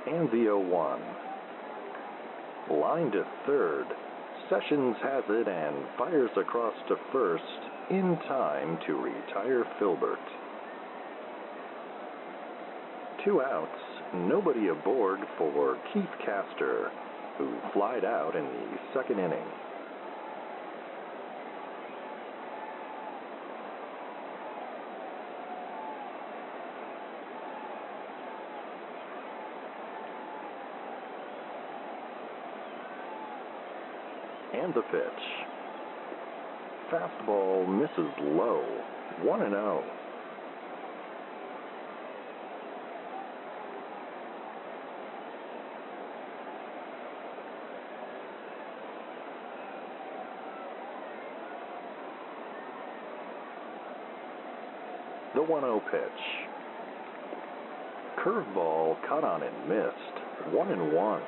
And the 0-1. Line to third. Sessions has it and fires across to first in time to retire Filbert. 2 outs, nobody aboard for Keith Castor, who flied out in the 2nd inning. And the pitch. Fastball misses low. 1-0. The 1-0 pitch. Curveball caught on and missed. 1-1.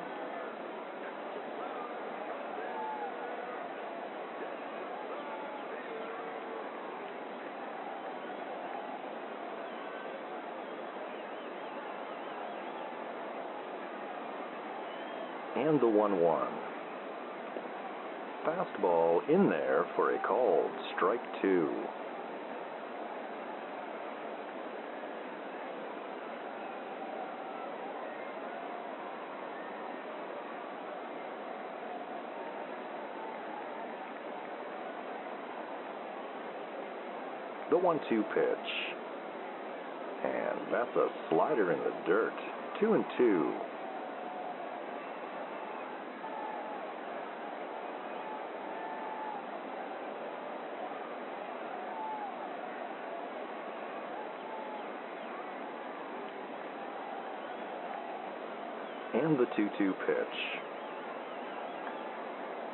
And the 1-1. Fastball in there for a called strike 2. The 1-2 pitch. And that's a slider in the dirt. 2-2. And the 2-2 pitch.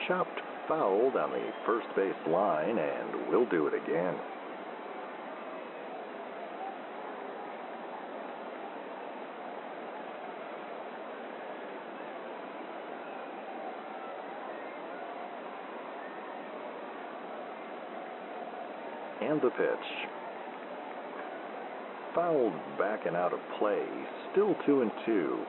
Chopped foul down the first base line, and we'll do it again. And the pitch. Fouled back and out of play, still 2-2.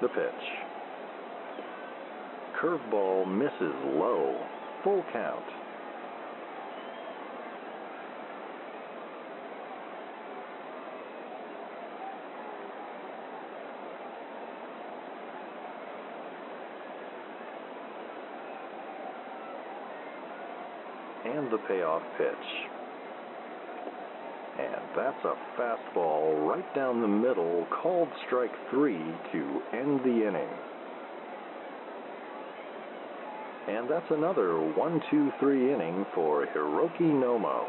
The pitch. Curveball misses low. Full count. And the payoff pitch. And that's a fastball right down the middle, called strike 3 to end the inning. And that's another 1-2-3 inning for Hiroki Nomo.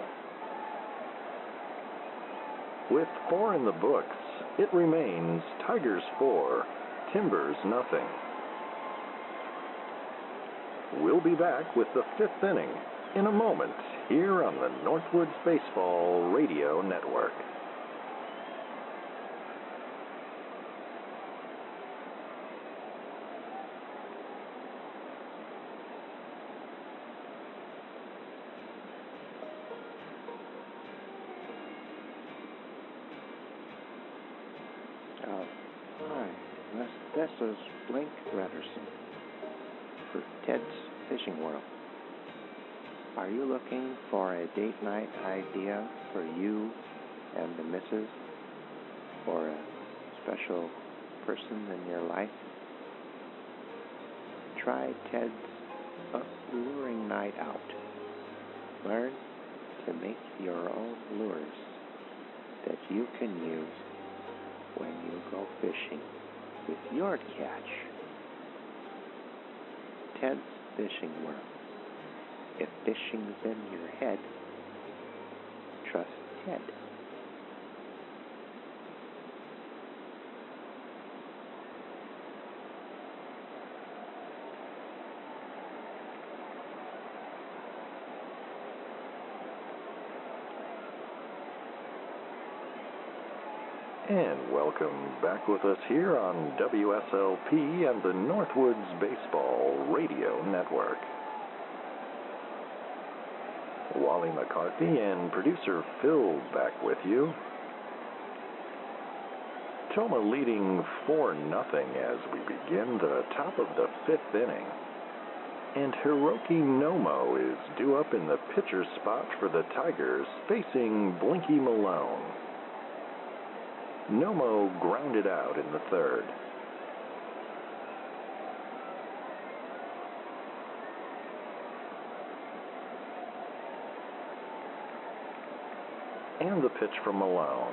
With 4 in the books, it remains Tigers 4, Timbers nothing. We'll be back with the 5th inning in a moment here on the Northwoods Baseball Radio Network. Hi, this is Blink Redderson for Ted's Fishing World. Are you looking for a date night idea for you and the missus, or a special person in your life? Try Ted's Alluring Night Out. Learn to make your own lures that you can use when you go fishing with your catch. Ted's Fishing World. If fishing's in your head, trust Ted. And welcome back with us here on WSLP and the Northwoods Baseball Radio Network. Wally McCarthy and producer Phil back with you. Tomah leading 4-0 as we begin the top of the 5th inning. And Hiroki Nomo is due up in the pitcher's spot for the Tigers, facing Blinky Malone. Nomo grounded out in the 3rd. And the pitch from Malone.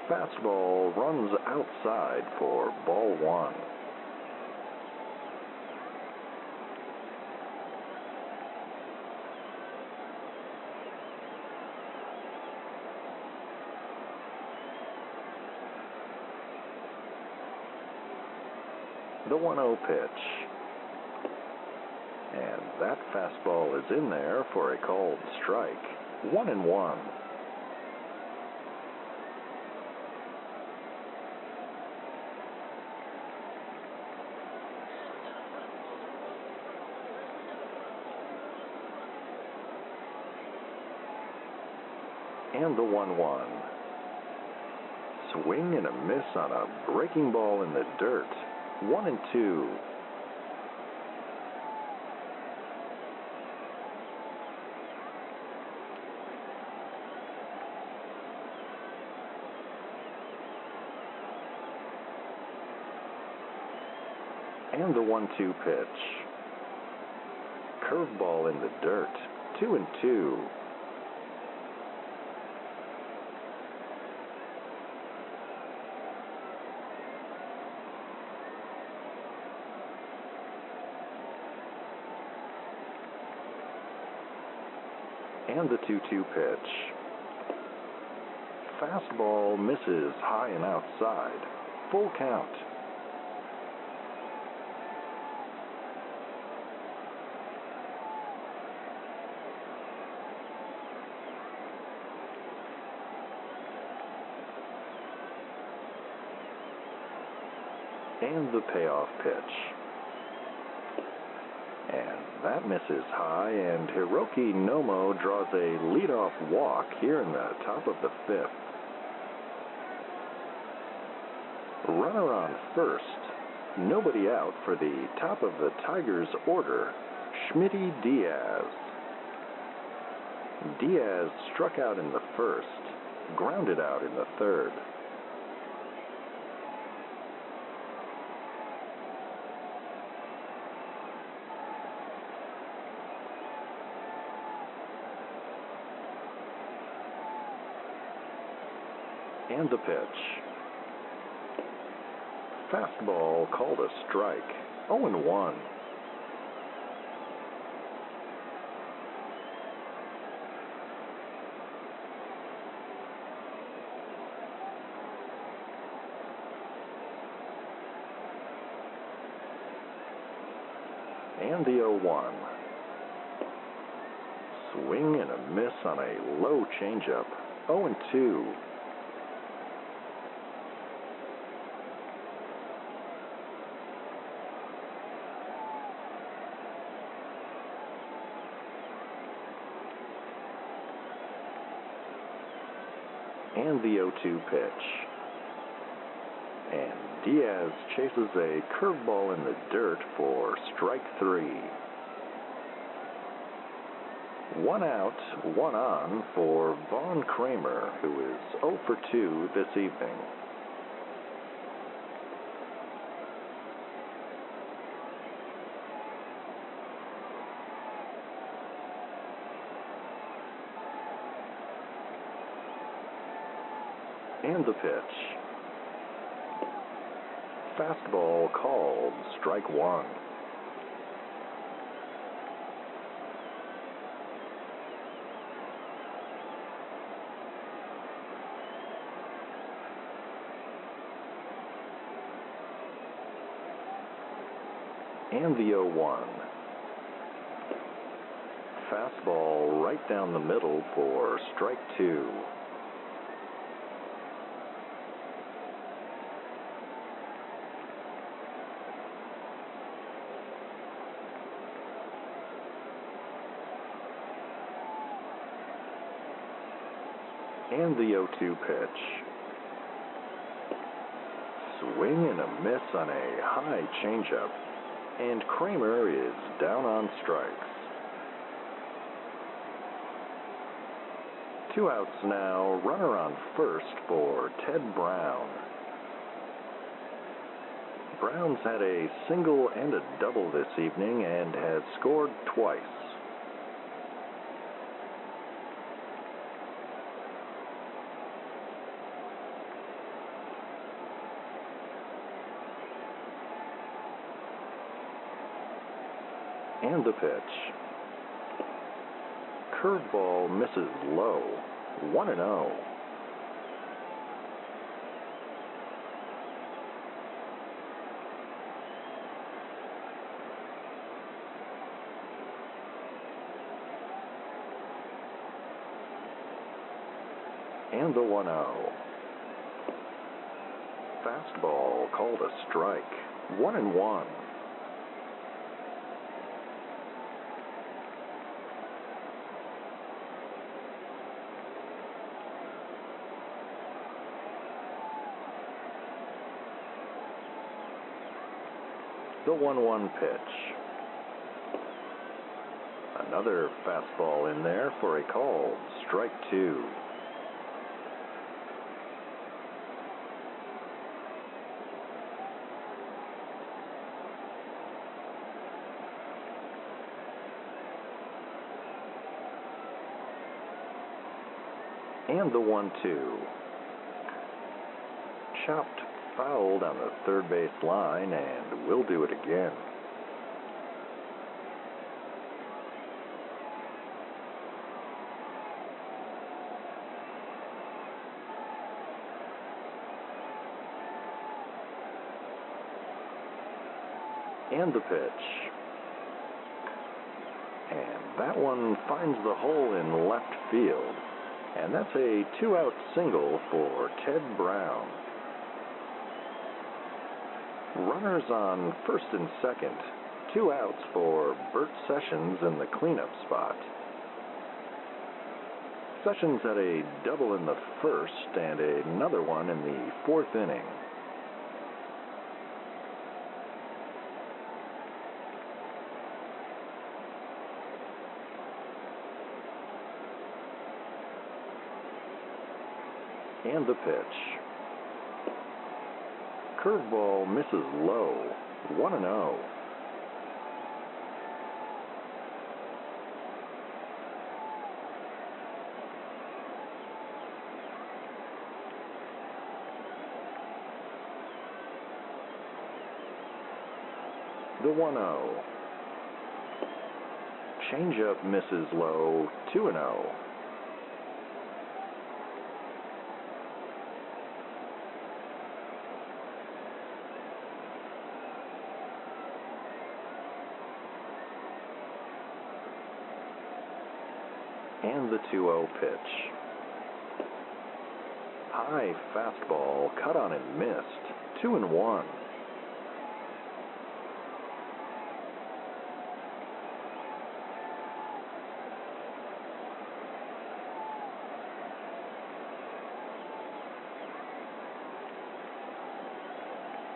Fastball runs outside for ball 1. The 1-0 pitch. And that fastball is in there for a called strike. 1-1. And the 1-1. Swing and a miss on a breaking ball in the dirt. 1-2. And the 1-2 pitch. Curveball in the dirt. 2-2. And the 2-2 pitch. Fastball misses high and outside. Full count. And the payoff pitch. And that misses high, and Hiroki Nomo draws a leadoff walk here in the top of the 5th. Runner on first. Nobody out for the top of the Tigers order, Schmitty Diaz. Diaz struck out in the 1st, grounded out in the 3rd. And the pitch. Fastball called a strike. 0-1. And the 0-1. Swing and a miss on a low changeup. 0-2. And the 0-2 pitch. And Diaz chases a curveball in the dirt for strike 3. 1 out, 1 on for Vaughn Kramer, who is 0 for 2 this evening. And the pitch. Fastball called, strike 1. And the 0-1. Fastball right down the middle for strike 2. And the 0-2 pitch. Swing and a miss on a high changeup. And Kramer is down on strikes. 2 outs now, runner on first for Ted Brown. Brown's had a single and a double this evening and has scored twice. And the pitch. Curveball misses low. 1-0. And the 1-0. Fastball called a strike. 1-1. The 1-1 pitch. Another fastball in there for a called strike 2. And the 1-2. Chopped fouled on the third base line, and we'll do it again. And the pitch. And that one finds the hole in left field. And that's a 2-out single for Ted Brown. Runners on first and second. 2 outs for Bert Sessions in the cleanup spot. Sessions had a double in the first and another one in the 4th inning. And the pitch. Curveball misses low. 1-0. The 1-0. Changeup misses low. 2-0. And the 2-0 pitch. High fastball, cut on and missed. 2-1.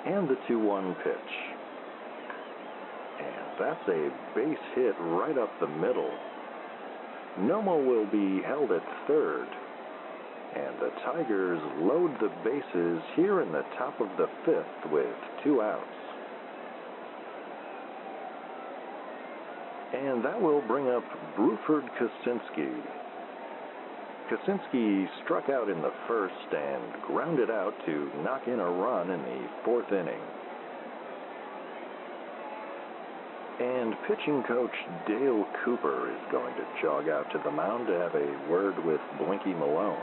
And the 2-1 pitch. And that's a base hit right up the middle. Nomo will be held at third. And the Tigers load the bases here in the top of the fifth with 2 outs. And that will bring up Bruford Kosinski. Kosinski struck out in the first and grounded out to knock in a run in the fourth inning. And pitching coach Dale Cooper is going to jog out to the mound to have a word with Blinky Malone.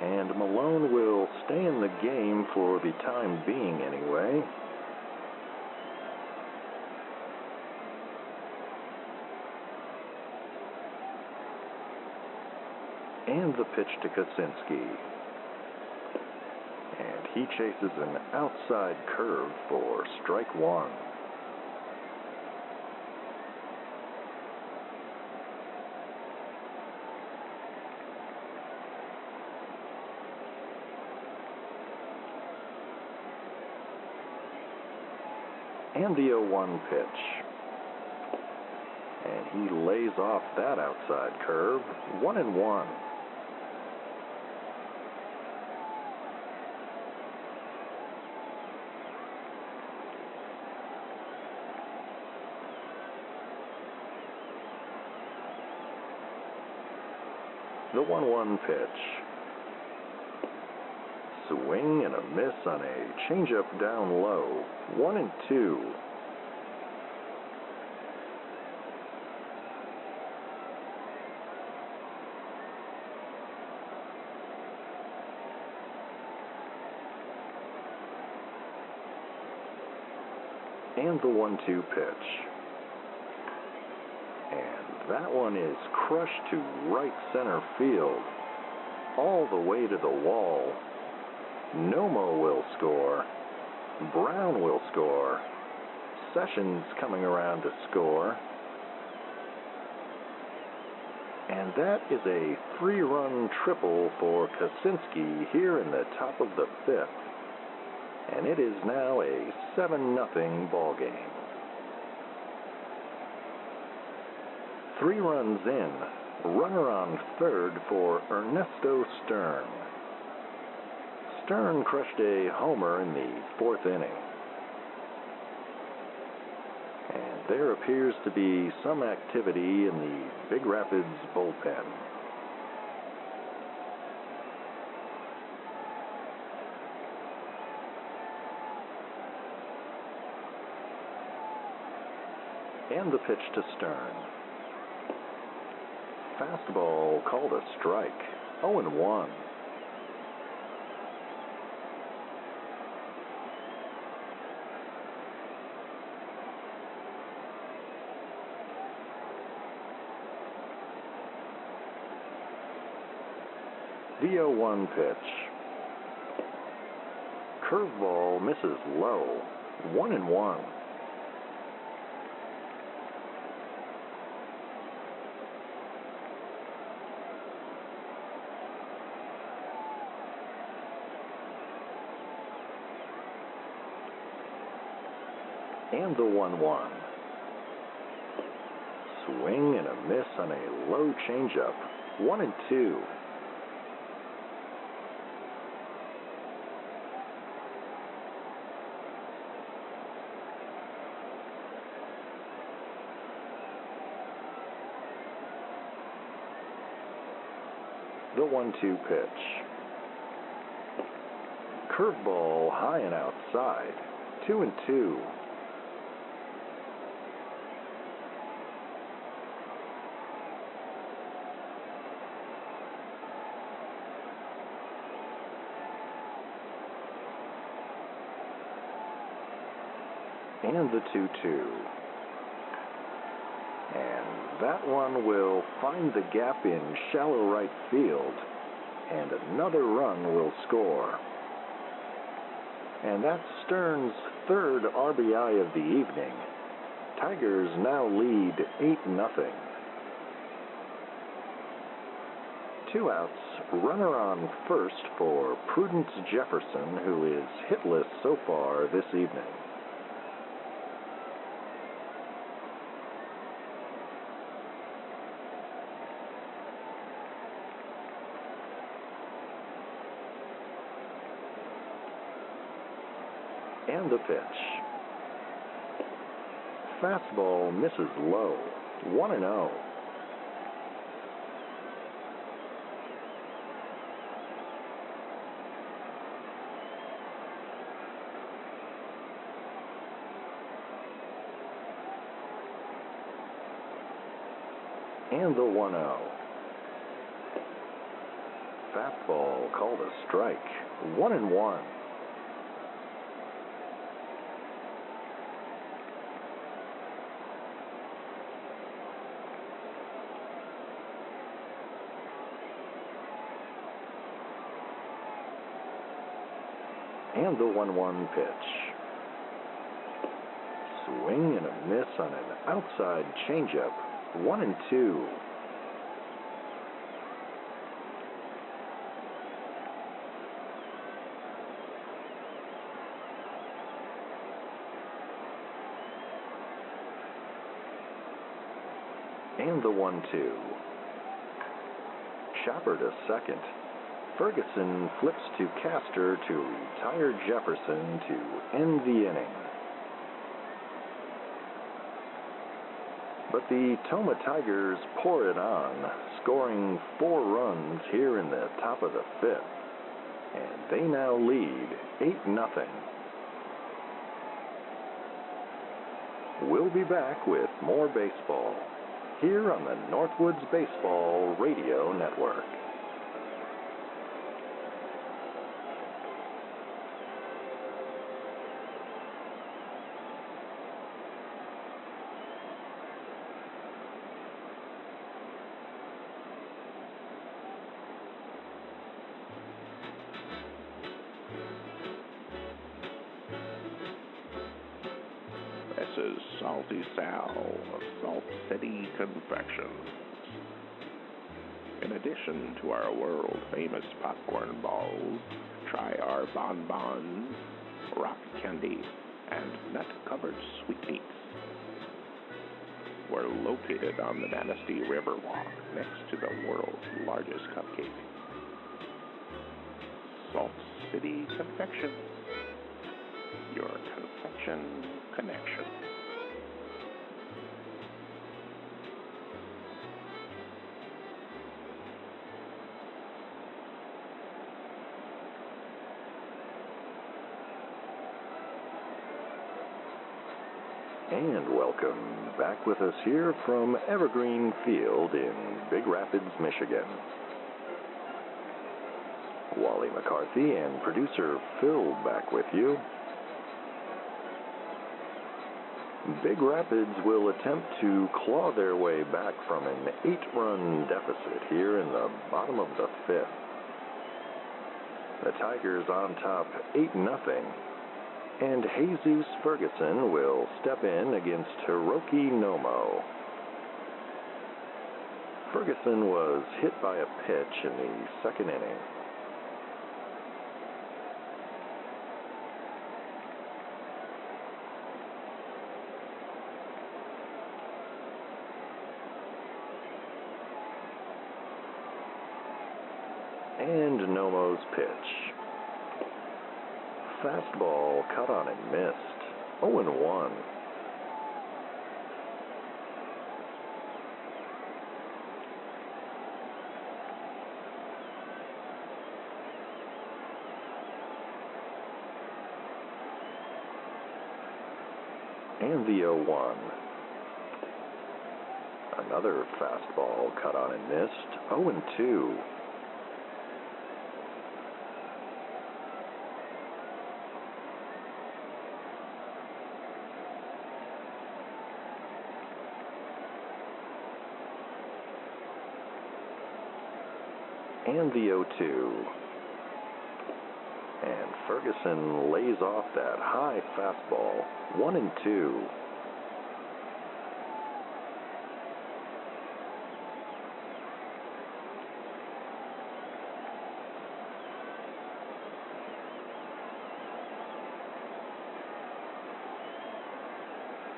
And Malone will stay in the game for the time being anyway. And the pitch to Kosinski. And he chases an outside curve for strike one. And the 0-1 pitch. And he lays off that outside curve. 1-1. The 1-1 pitch. Swing and a miss on a changeup down low. 1-2. And the 1-2 pitch. And that one is crushed to right center field. All the way to the wall. Nomo will score. Brown will score. Sessions coming around to score. And that is a 3-run triple for Kosinski here in the top of the fifth. And it is now a 7-0 ball game. 3 runs in, runner on third for Ernesto Stern. Stern crushed a homer in the fourth inning. And there appears to be some activity in the Big Rapids bullpen. And the pitch to Stern. Fastball called a strike. 0-1. The 0-1 pitch. Curveball misses low. 1-1. And the 1-1. Swing and a miss on a low changeup. 1-2. The 1-2 pitch. Curveball high and outside. 2-2. And the 2-2. And that one will find the gap in shallow right field, and another run will score. And that's Stern's third RBI of the evening. Tigers now lead 8-0. 2 outs, runner on first for Prudence Jefferson, who is hitless so far this evening. And the pitch. Fastball misses low. 1-0. And the 1-0. Fastball called a strike. 1-1. And the 1-1 pitch. Swing and a miss on an outside changeup. 1-2. And the 1-2. Chopper to second. Ferguson flips to Castor to retire Jefferson to end the inning. But the Tomah Tigers pour it on, scoring 4 runs here in the top of the 5th. And they now lead 8-0. We'll be back with more baseball here on the Northwoods Baseball Radio Network. This is Salty Sal of Salt City Confections. In addition to our world-famous popcorn balls, try our bonbons, rock candy, and nut-covered sweetmeats. We're located on the Manistee River Walk next to the world's largest cupcake. Salt City Confections. Your confection connection. And welcome back with us here from Evergreen Field in Big Rapids, Michigan. Wally McCarthy and producer Phil back with you. Big Rapids will attempt to claw their way back from an 8-run deficit here in the bottom of the 5th. The Tigers on top 8-0, and Jesus Ferguson will step in against Hiroki Nomo. Ferguson was hit by a pitch in the 2nd inning. And Nomo's pitch. Fastball cut on and missed. 0-1. And the 0-1. Another fastball cut on and missed. 0-2. and the 0-2. And Ferguson lays off that high fastball, 1-2.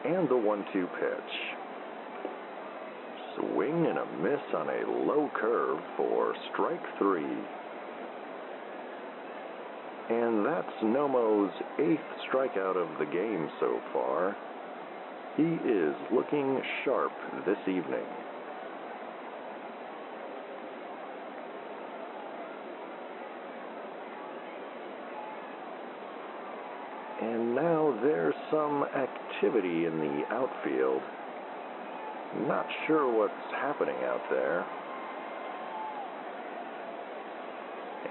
And the 1-2 pitch. Swing and a miss on a low curve for strike 3. And that's Nomo's 8th strikeout of the game so far. He is looking sharp this evening. And now there's some activity in the outfield. Not sure what's happening out there.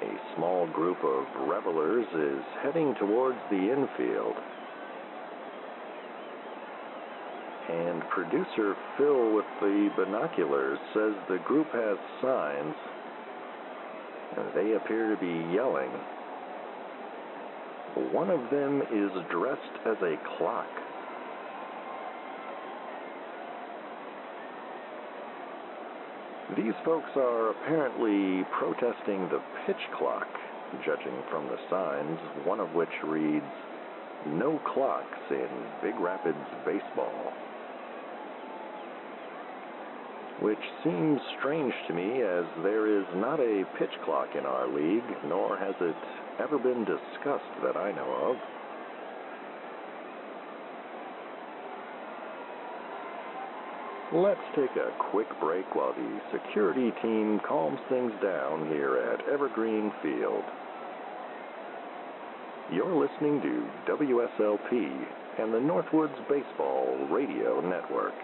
A small group of revelers is heading towards the infield. And producer Phil with the binoculars says the group has signs, and they appear to be yelling. One of them is dressed as a clock. These folks are apparently protesting the pitch clock, judging from the signs, one of which reads, "No clocks in Big Rapids baseball." Which seems strange to me, as there is not a pitch clock in our league, nor has it ever been discussed that I know of. Let's take a quick break while the security team calms things down here at Evergreen Field. You're listening to WSLP and the Northwoods Baseball Radio Network.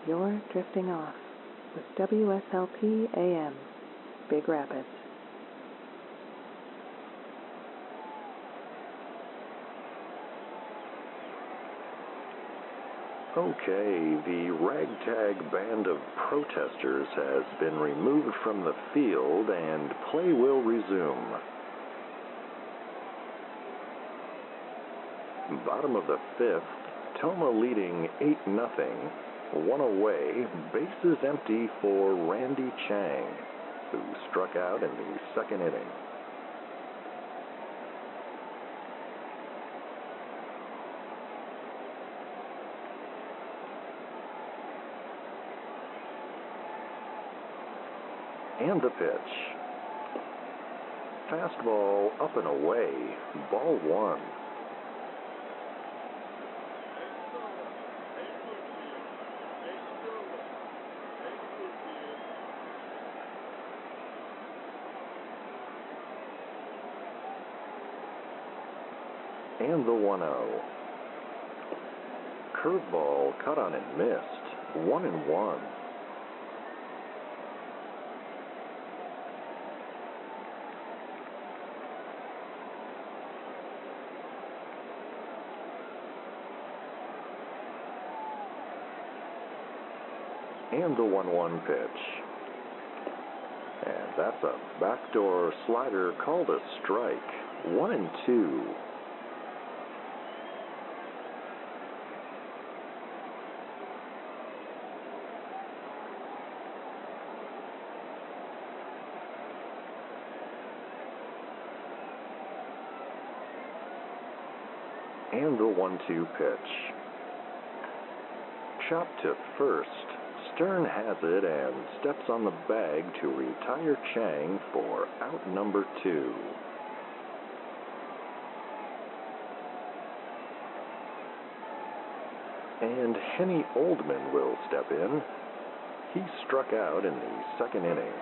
You're drifting off with WSLP AM, Big Rapids. Okay, the ragtag band of protesters has been removed from the field and play will resume. Bottom of the 5th, Tomah leading 8-0. One away, bases empty for Randy Chang, who struck out in the 2nd inning. And the pitch. Fastball up and away, ball 1. And the 1-0. Curveball cut on and missed, 1-1. And the 1-1 pitch. And that's a backdoor slider called a strike. 1-2. And the 1-2 pitch. Chopped to first. Stern has it and steps on the bag to retire Chang for out number 2. And Henny Oldman will step in. He struck out in the 2nd inning.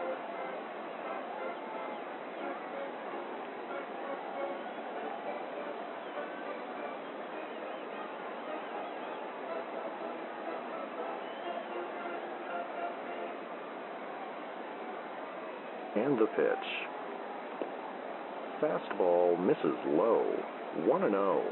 And the pitch. Fastball misses low, 1-0.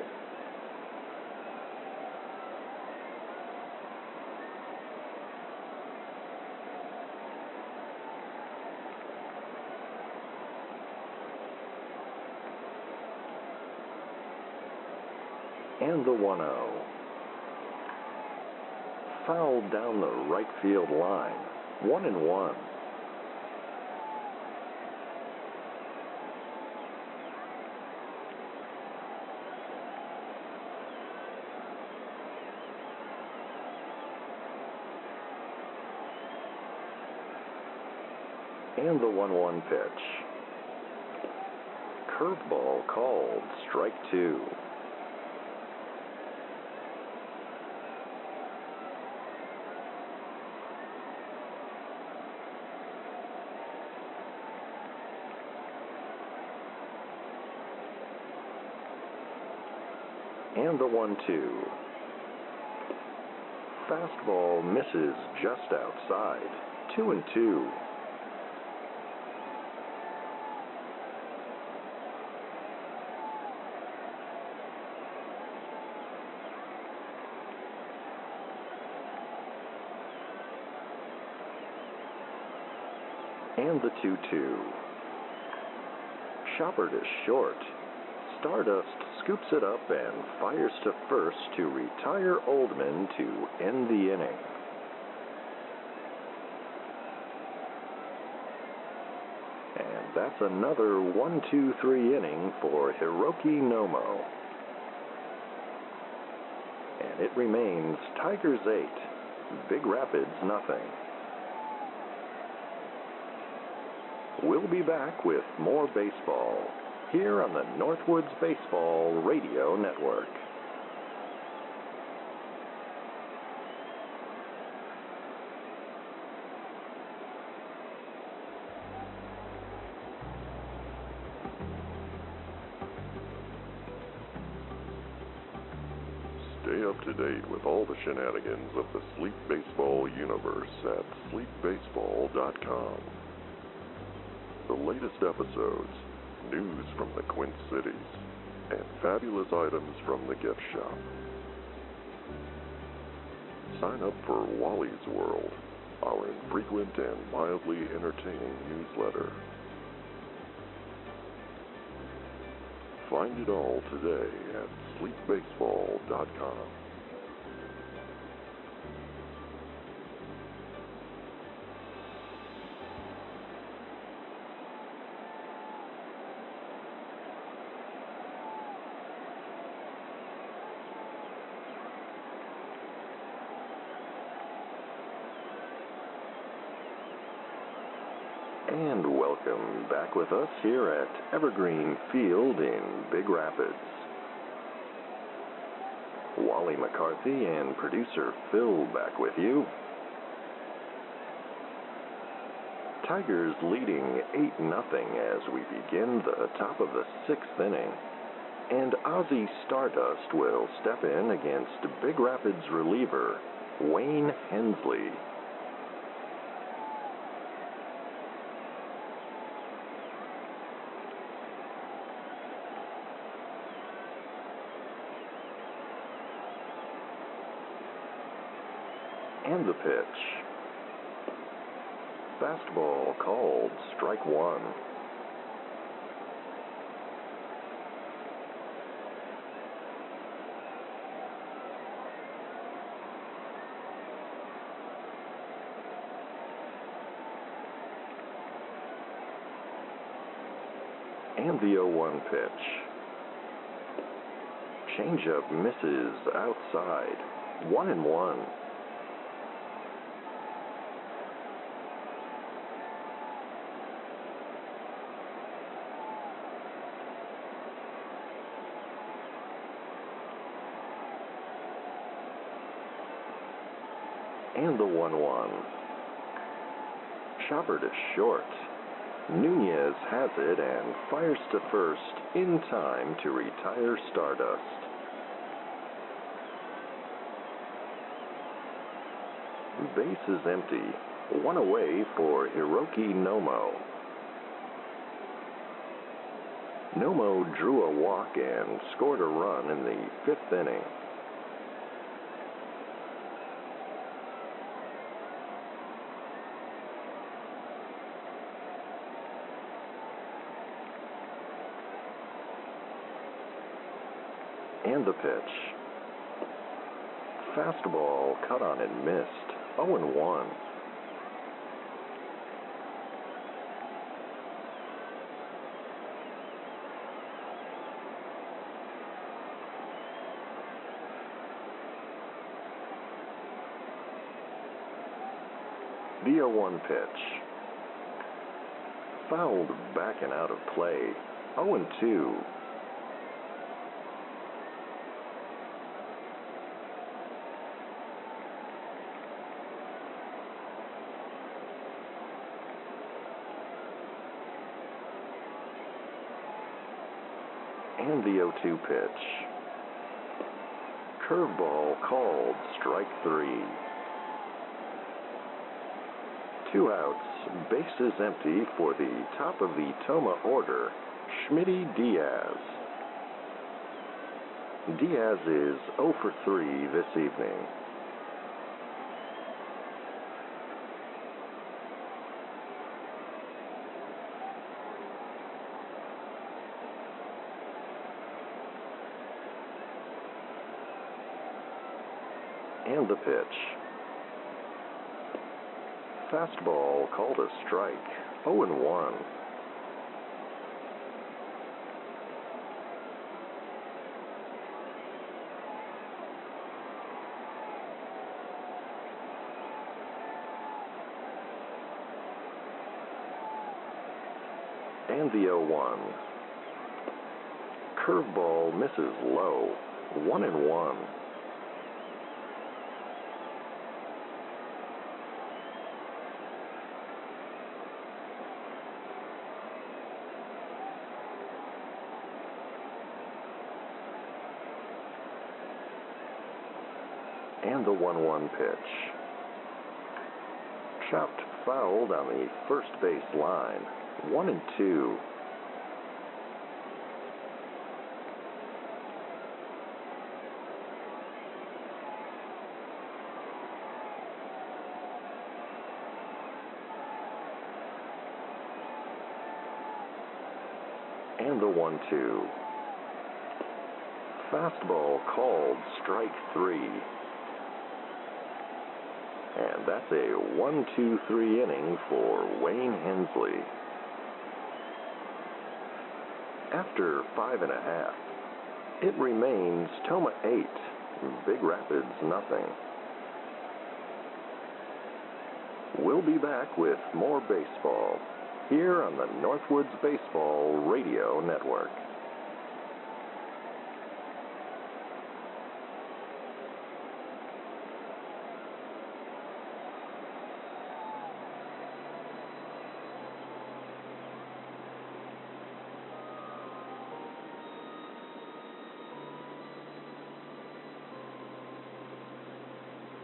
And the 1-0. Fouled down the right field line. 1-1. And the 1-1 pitch. Curveball called, strike 2. And the 1-2. Fastball misses just outside. 2-2. And the 2-2. Chopper to short. Stardust scoops it up and fires to first to retire Oldman to end the inning. And that's another 1-2-3 inning for Hiroki Nomo. And it remains Tigers 8, Big Rapids nothing. We'll be back with more baseball here on the Northwoods Baseball Radio Network. Stay up to date with all the shenanigans of the Sleep Baseball universe at sleepbaseball.com. The latest episodes, news from the Quint Cities, and fabulous items from the gift shop. Sign up for Wally's World, our infrequent and mildly entertaining newsletter. Find it all today at sleepbaseball.com. And welcome back with us here at Evergreen Field in Big Rapids. Wally McCarthy and producer Phil back with you. Tigers leading 8-0 as we begin the top of the 6th inning. And Ozzie Stardust will step in against Big Rapids reliever Wayne Hensley. And the pitch. Fastball called, strike 1. And the 0-1 pitch. Changeup misses outside. 1-1. And the 1-1. Chopper to short. Nunez has it and fires to first in time to retire Stardust. Base is empty. One away for Hiroki Nomo. Nomo drew a walk and scored a run in the 5th inning. And the pitch. Fastball cut on and missed. 0-1. The 0-1 pitch. Fouled back and out of play. 0-2. And the 0-2 pitch. Curveball called, strike 3. 2 outs, bases empty for the top of the Tomah order, Schmitty Diaz. Diaz is 0 for 3 this evening. And the pitch. Fastball called a strike. 0-1. And the 0-1. Curveball misses low. 1-1. And the 1-1 pitch. Chopped fouled on the first base line. 1-2. And the 1-2. Fastball called, strike 3. And that's a 1-2-3 inning for Wayne Hensley. After 5.5, it remains Tomah 8, Big Rapids nothing. We'll be back with more baseball here on the Northwoods Baseball Radio Network.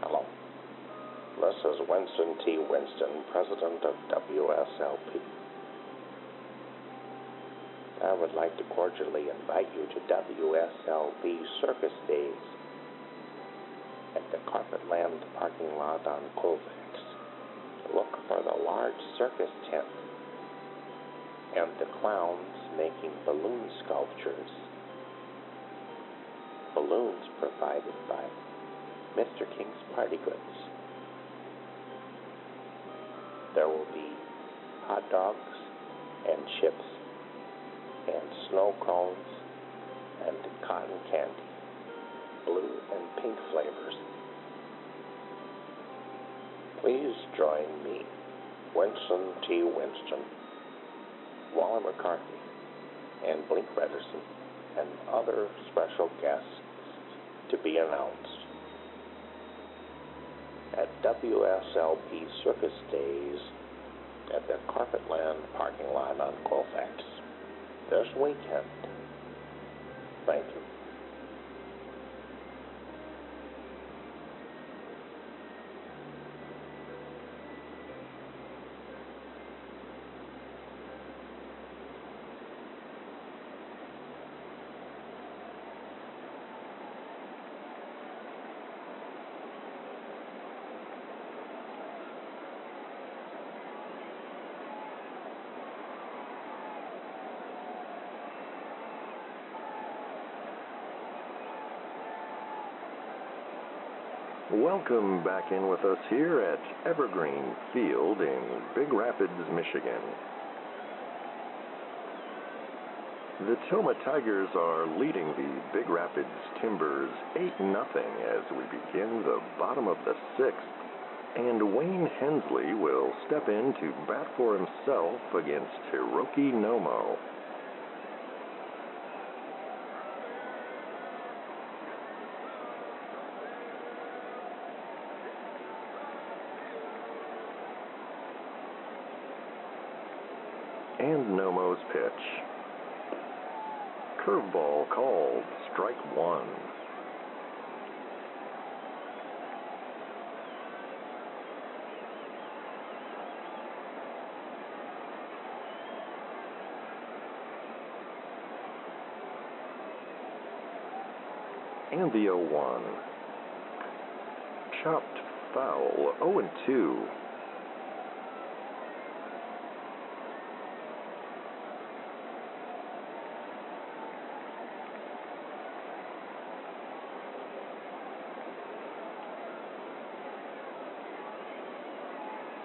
Hello. This is Winston T. Winston, President of WSLP. I would like to cordially invite you to WSLP Circus Days at the Carpetland parking lot on Colfax. Look for the large circus tent and the clowns making balloon sculptures. Balloons provided by Mr. King's Party Goods. There will be hot dogs and chips and snow cones and cotton candy, blue and pink flavors. Please join me, Winston T. Winston, Wally McCarthy, and Blink Rederson, and other special guests to be announced at WSLP Circus Days at the Carpetland parking lot on Colfax this weekend. Thank you. Welcome back in with us here at Evergreen Field in Big Rapids, Michigan. The Tomah Tigers are leading the Big Rapids Timbers 8-0 as we begin the bottom of the 6th, and Wayne Hensley will step in to bat for himself against Hiroki Nomo. And Nomo's pitch. Curveball called, strike 1. And the 0-1. Chopped foul, 0-2.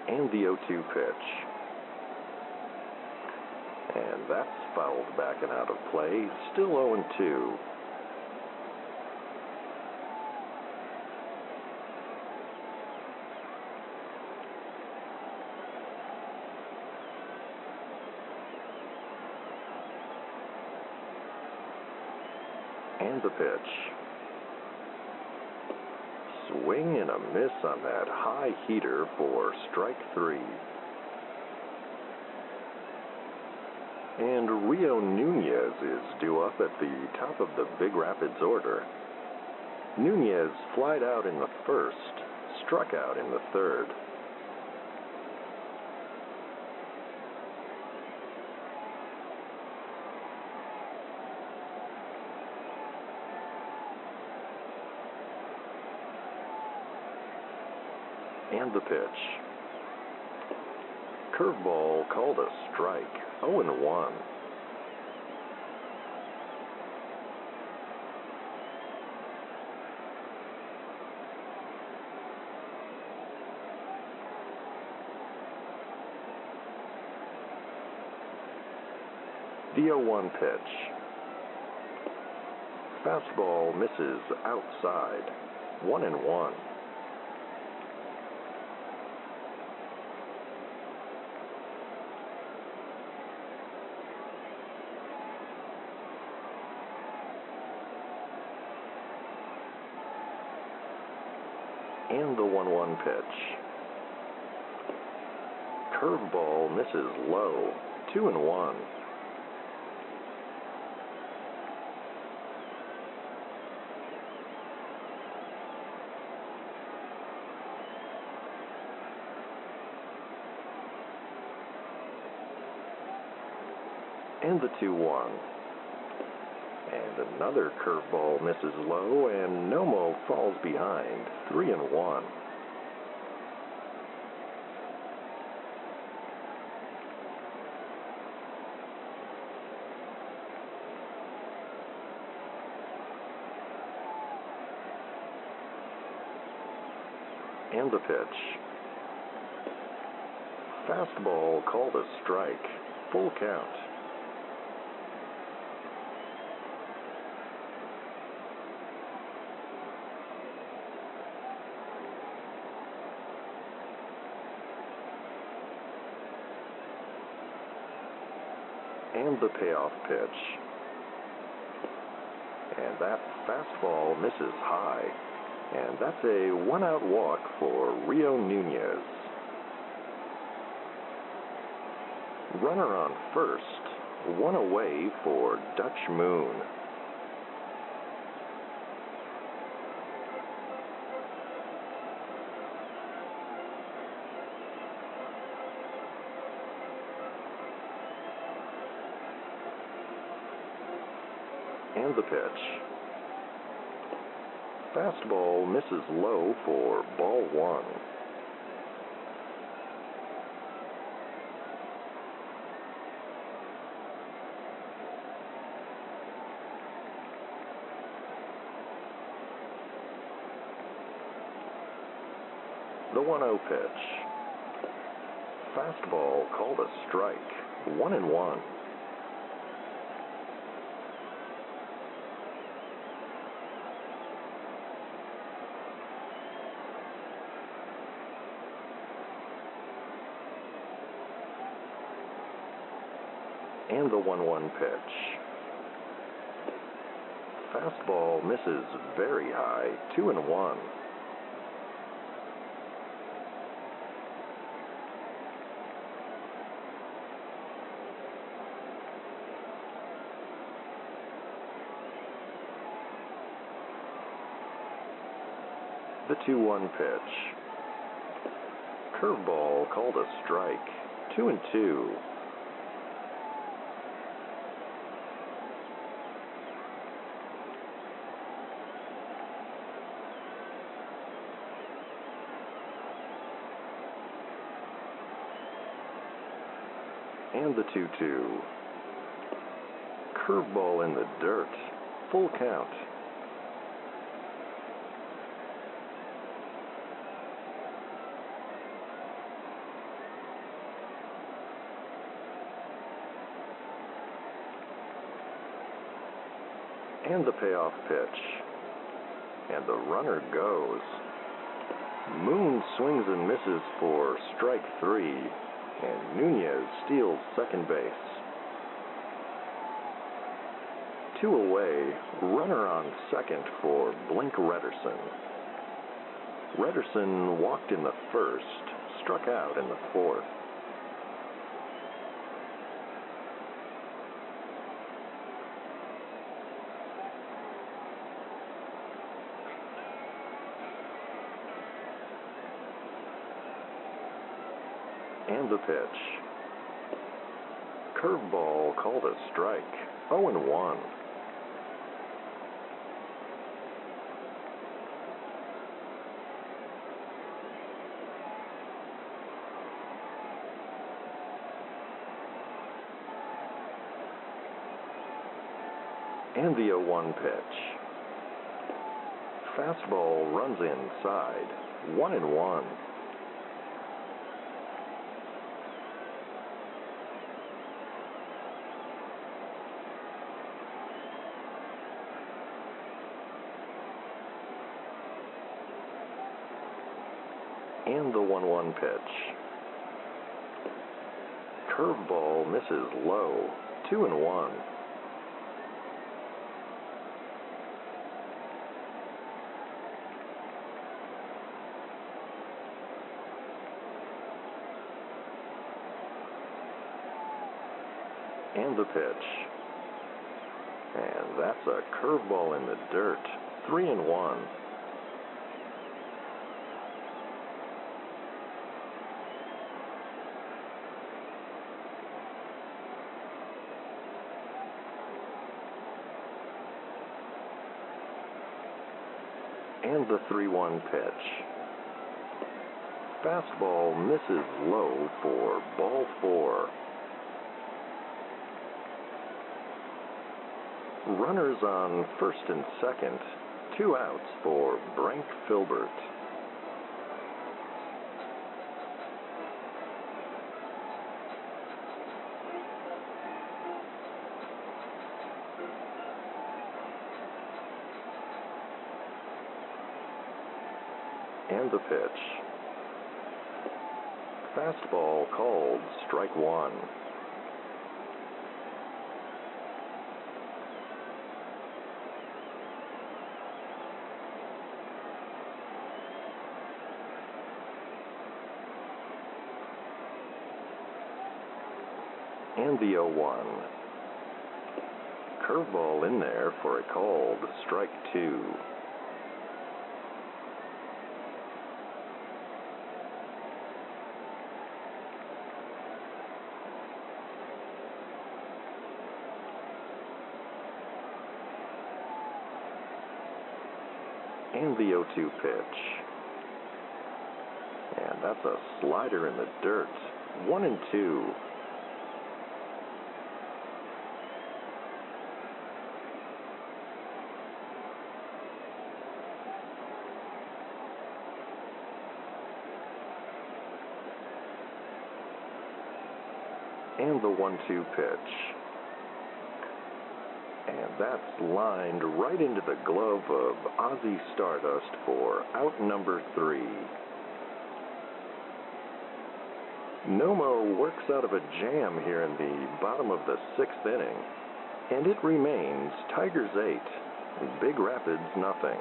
And the 0-2 pitch. And that's fouled back and out of play, still 0-2. And the pitch. Swing and a miss on that high heater for strike 3. And Rio Nunez is due up at the top of the Big Rapids order. Nunez flied out in the 1st, struck out in the 3rd. And the pitch. Curveball called a strike, 0-1. The 0-1 pitch. Fastball misses outside, 1-1. And the 1-1 pitch. Curveball misses low, 2-1. And the 2-1. And another curveball misses low, and Nomo falls behind, 3-1. And the pitch. Fastball called a strike, full count. And the payoff pitch. And that fastball misses high. And that's a 1-out walk for Rio Nunez. Runner on first, 1 away for Dutch Moon. And the pitch. Fastball misses low for ball 1. The 1-0 pitch. Fastball called a strike. 1-1. And the 1-1 pitch. Fastball misses very high. 2-1. The 2-1 pitch. Curveball called a strike. 2-2. And the 2-2. Curveball in the dirt. Full count. And the payoff pitch. And the runner goes. Moon swings and misses for strike 3. And Nunez steals second base. 2 away, runner on second for Blink Redderson. Redderson walked in the first, struck out in the fourth. And the pitch. Curveball called a strike. 0-1. And the 0-1 pitch. Fastball runs inside. 1-1. And the 1-1 pitch. Curveball misses low. 2-1. And the pitch. And that's a curveball in the dirt. 3-1. And the 3-1 pitch. Fastball misses low for ball 4. Runners on first and second. 2 outs for Brink Filbert. And the pitch. Fastball called strike 1. And the 0-1. Curveball in there for a called strike 2. And the 0-2 pitch. And that's a slider in the dirt. 1-2. And the 1-2 pitch. And that's lined right into the glove of Ozzy Stardust for out number 3. Noma works out of a jam here in the bottom of the 6th inning, and it remains Tigers 8, Big Rapids nothing.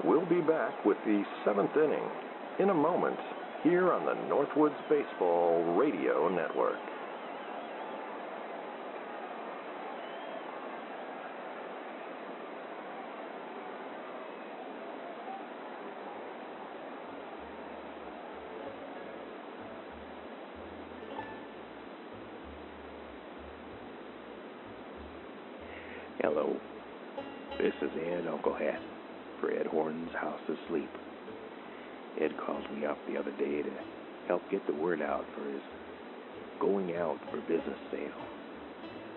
We'll be back with the 7th inning in a moment here on the Northwoods Baseball Radio Network. Hello, this is Ed Uncle Hat for Ed Horton's House of Sleep. Ed called me up the other day to help get the word out for his going out for business sale.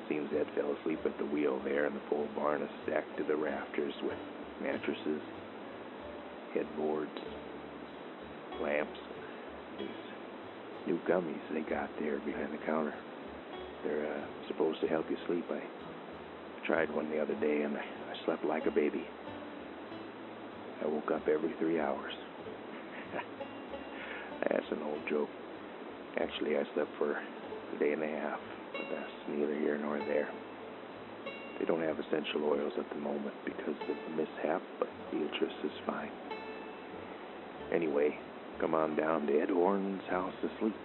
Seems Ed fell asleep at the wheel there, and the pole barn is stacked to the rafters with mattresses, headboards, lamps, these new gummies they got there behind the counter. They're supposed to help you sleep. I tried one the other day, and I slept like a baby. I woke up every 3 hours. That's an old joke. Actually, I slept for a day and a half, but that's neither here nor there. They don't have essential oils at the moment because of the mishap, but Beatrice is fine. Anyway, come on down to Ed Horton's House of Sleep.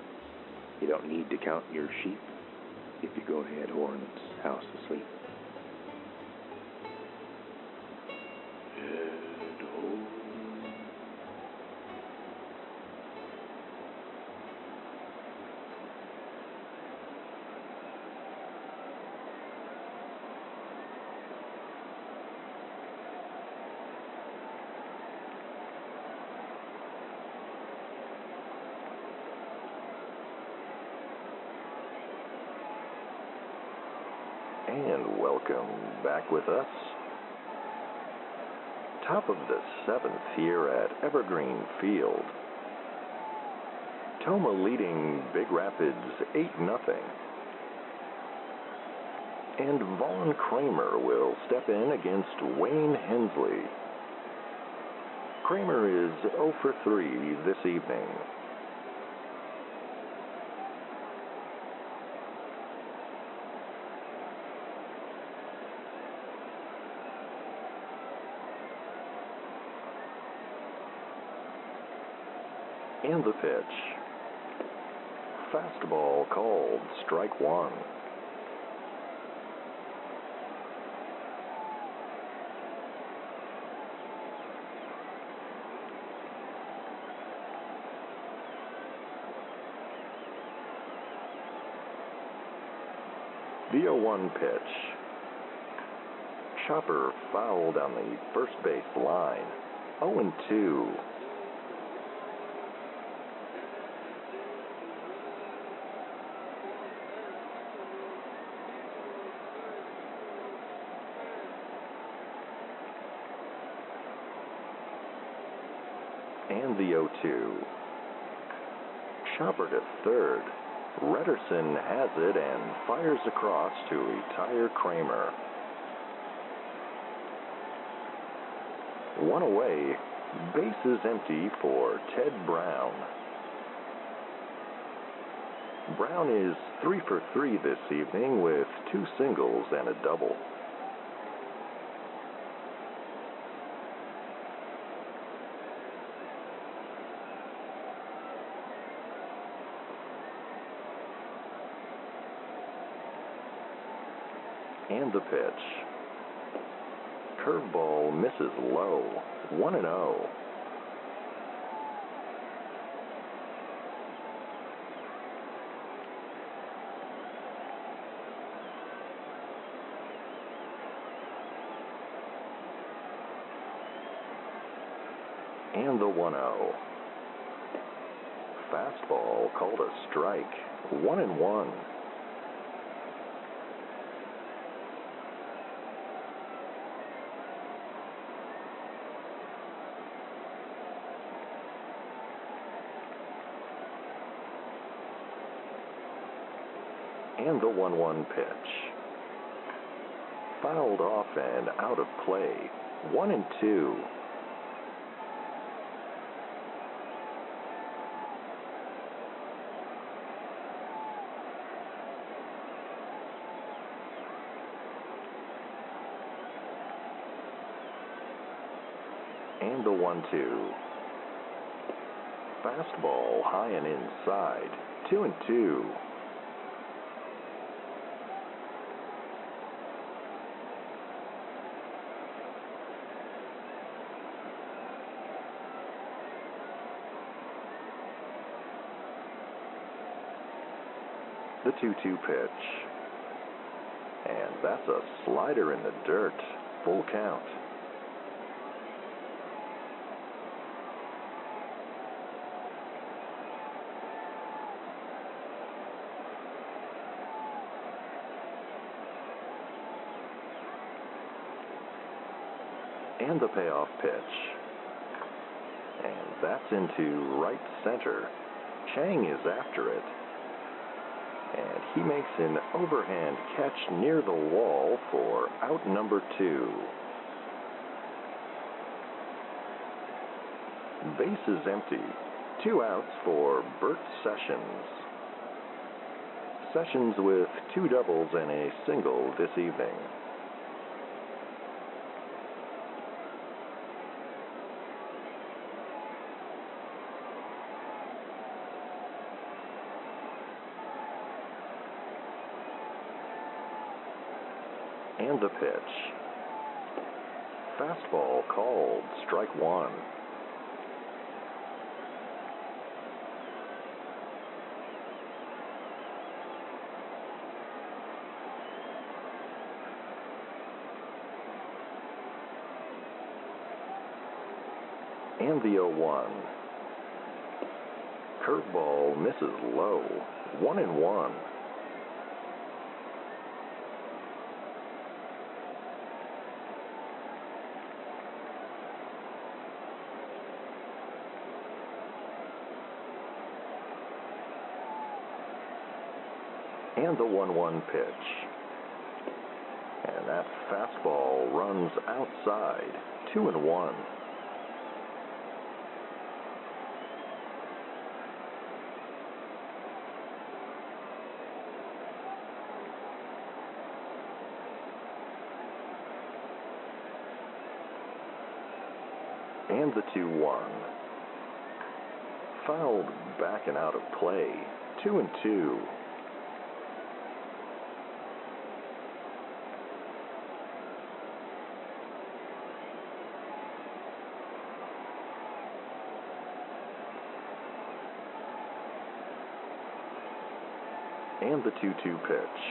You don't need to count your sheep if you go to Ed Horton's House of Sleep. And welcome back with us. Top of the 7th here at Evergreen Field. Tomah leading Big Rapids 8-0. And Vaughn Kramer will step in against Wayne Hensley. Kramer is 0 for 3 this evening. And the pitch. Fastball called, strike 1. The 0-1 pitch. Chopper fouled on the first base line. 0-2. And the 0-2. Chopper to third. Redderson has it and fires across to retire Kramer. One away. Bases empty for Ted Brown. Brown is 3 for 3 this evening with 2 singles and a double. And the pitch. Curveball misses low. 1-0. And the 1-0. Fastball called a strike. 1-1. And the 1-1 pitch. Fouled off and out of play. 1-2. And the 1-2. Fastball high and inside. 2-2. The 2-2 pitch. And that's a slider in the dirt. Full count. And the payoff pitch. And that's into right center. Chang is after it. And he makes an overhand catch near the wall for out number 2. Base is empty. 2 outs for Bert Sessions. Sessions with 2 doubles and a single this evening. And the pitch. Fastball called, strike 1. And the 0-1. Curveball misses low. 1-1. And the 1-1 pitch. And that fastball runs outside. 2-1. And the 2-1. Fouled back and out of play. 2-2. And the 2-2 pitch.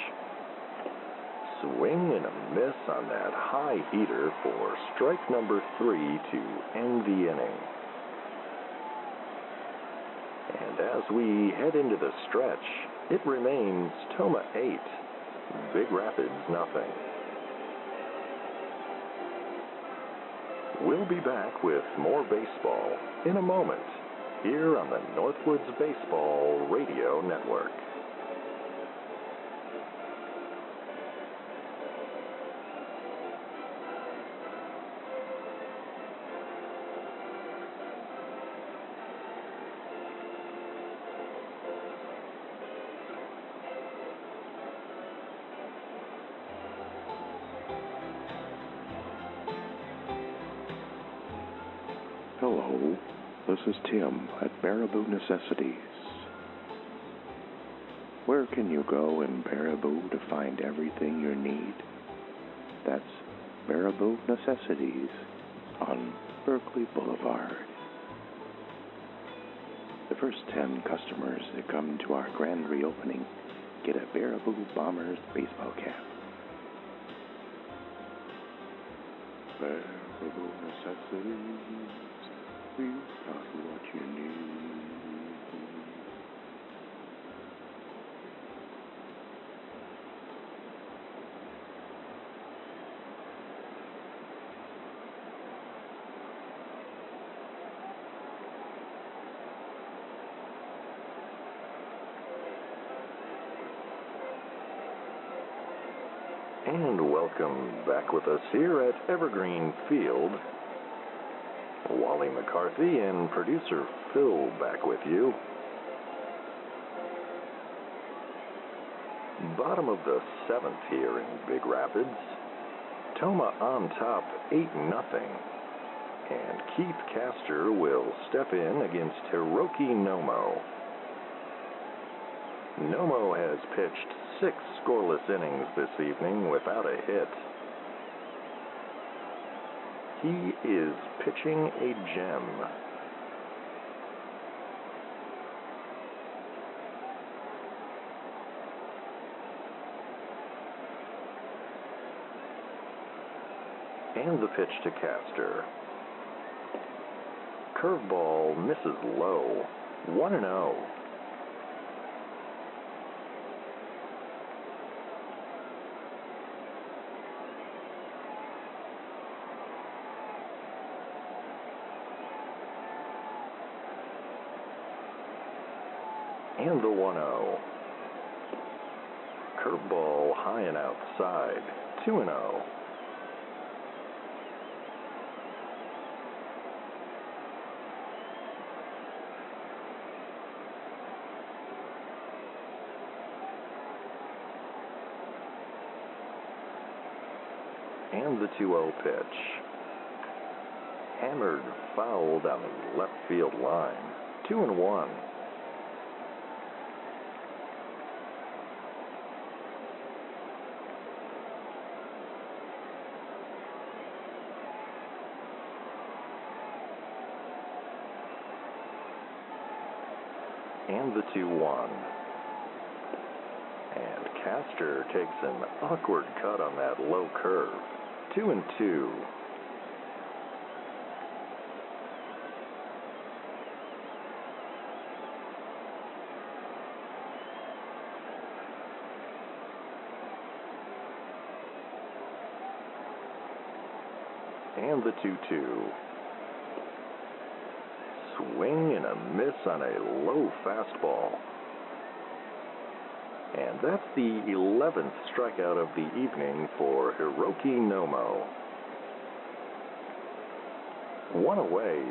Swing and a miss on that high heater for strike number 3 to end the inning. And as we head into the stretch, it remains Tomah 8, Big Rapids nothing. We'll be back with more baseball in a moment here on the Northwoods Baseball Radio Network. Hello, this is Tim at Baraboo Necessities. Where can you go in Baraboo to find everything you need? That's Baraboo Necessities on Berkeley Boulevard. The first 10 customers that come to our grand reopening get a Baraboo Bombers baseball cap. Baraboo Necessities. We've got what you need. And welcome back with us here at Evergreen Field. Wally McCarthy and producer Phil back with you. Bottom of the 7th here in Big Rapids. Tomah on top 8-0. And Keith Castor will step in against Hiroki Nomo. Nomo has pitched 6 scoreless innings this evening without a hit. He is pitching a gem. And the pitch to Castor. Curveball misses low. 1-0. And the 1-0. Curveball high and outside. 2-0. And the 2-0 pitch. Hammered foul down the left field line. 2-1. And the 2-1. And Castor takes an awkward cut on that low curve. 2-2. And the 2-2. Swing and a miss on a low fastball. And that's the 11th strikeout of the evening for Hiroki Nomo. 1 away,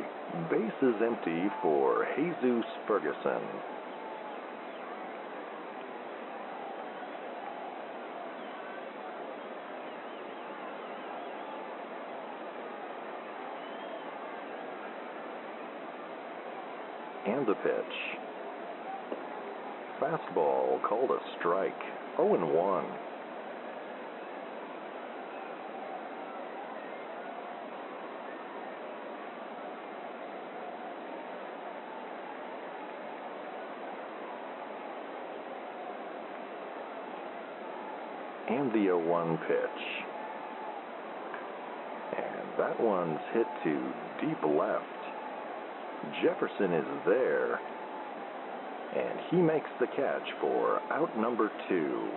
bases empty for Jesus Ferguson. And the pitch. Fastball called a strike. 0-1. And the 0-1 pitch. And that one's hit to deep left. Jefferson is there. And he makes the catch for out number 2.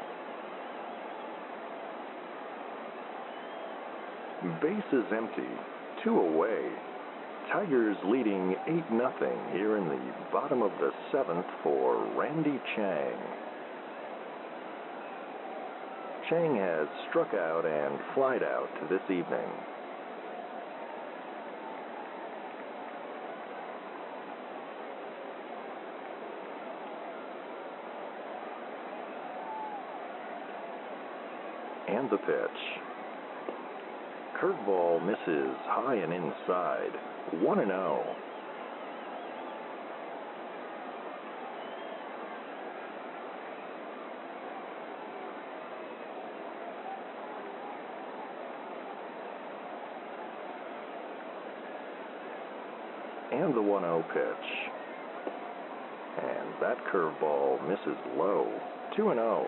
Bases empty, 2 away. Tigers leading 8-0 here in the bottom of the 7th for Randy Chang. Chang has struck out and flied out this evening. And the pitch. Curveball misses high and inside. 1-0. And the 1-0 pitch. And that curveball misses low. 2-0.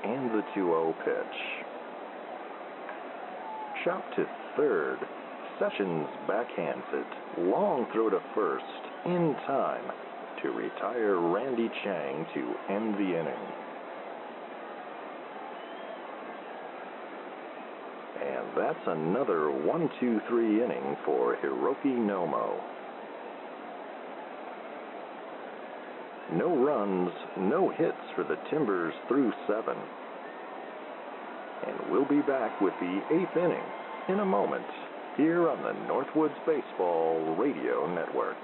And the 2-0 pitch. Chop to third. Sessions backhands it. Long throw to first. In time to retire Randy Chang to end the inning. that's another 1-2-3 inning for Hiroki Nomo. No runs, no hits for the Timbers through 7. And we'll be back with the 8th inning in a moment here on the Northwoods Baseball Radio Network.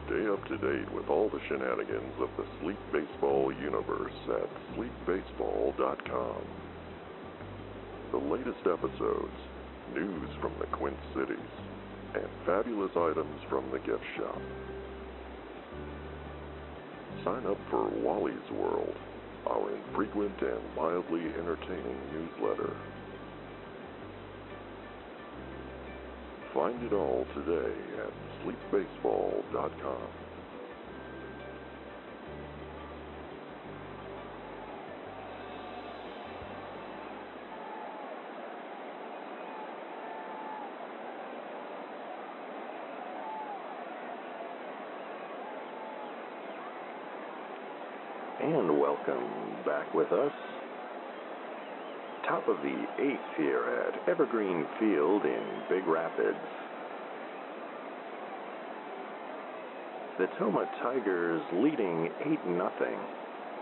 Stay up to date with all the shenanigans of the Sleep Baseball universe at sleepbaseball.com. The latest episodes, news from the Quint Cities, and fabulous items from the gift shop. Sign up for Wally's World, our infrequent and mildly entertaining newsletter. Find it all today at sleepbaseball.com. And welcome back with us. Top of the 8th here at Evergreen Field in Big Rapids. The Tomah Tigers leading 8-0,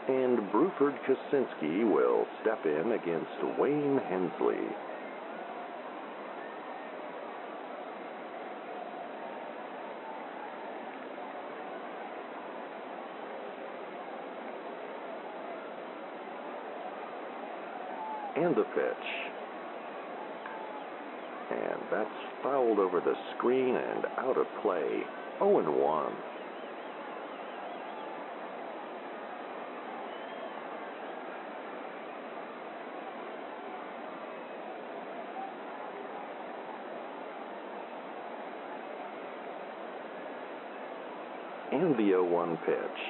and Bruford Kosinski will step in against Wayne Hensley. And the pitch. And that's fouled over the screen and out of play. 0-1. And the 0-1 pitch.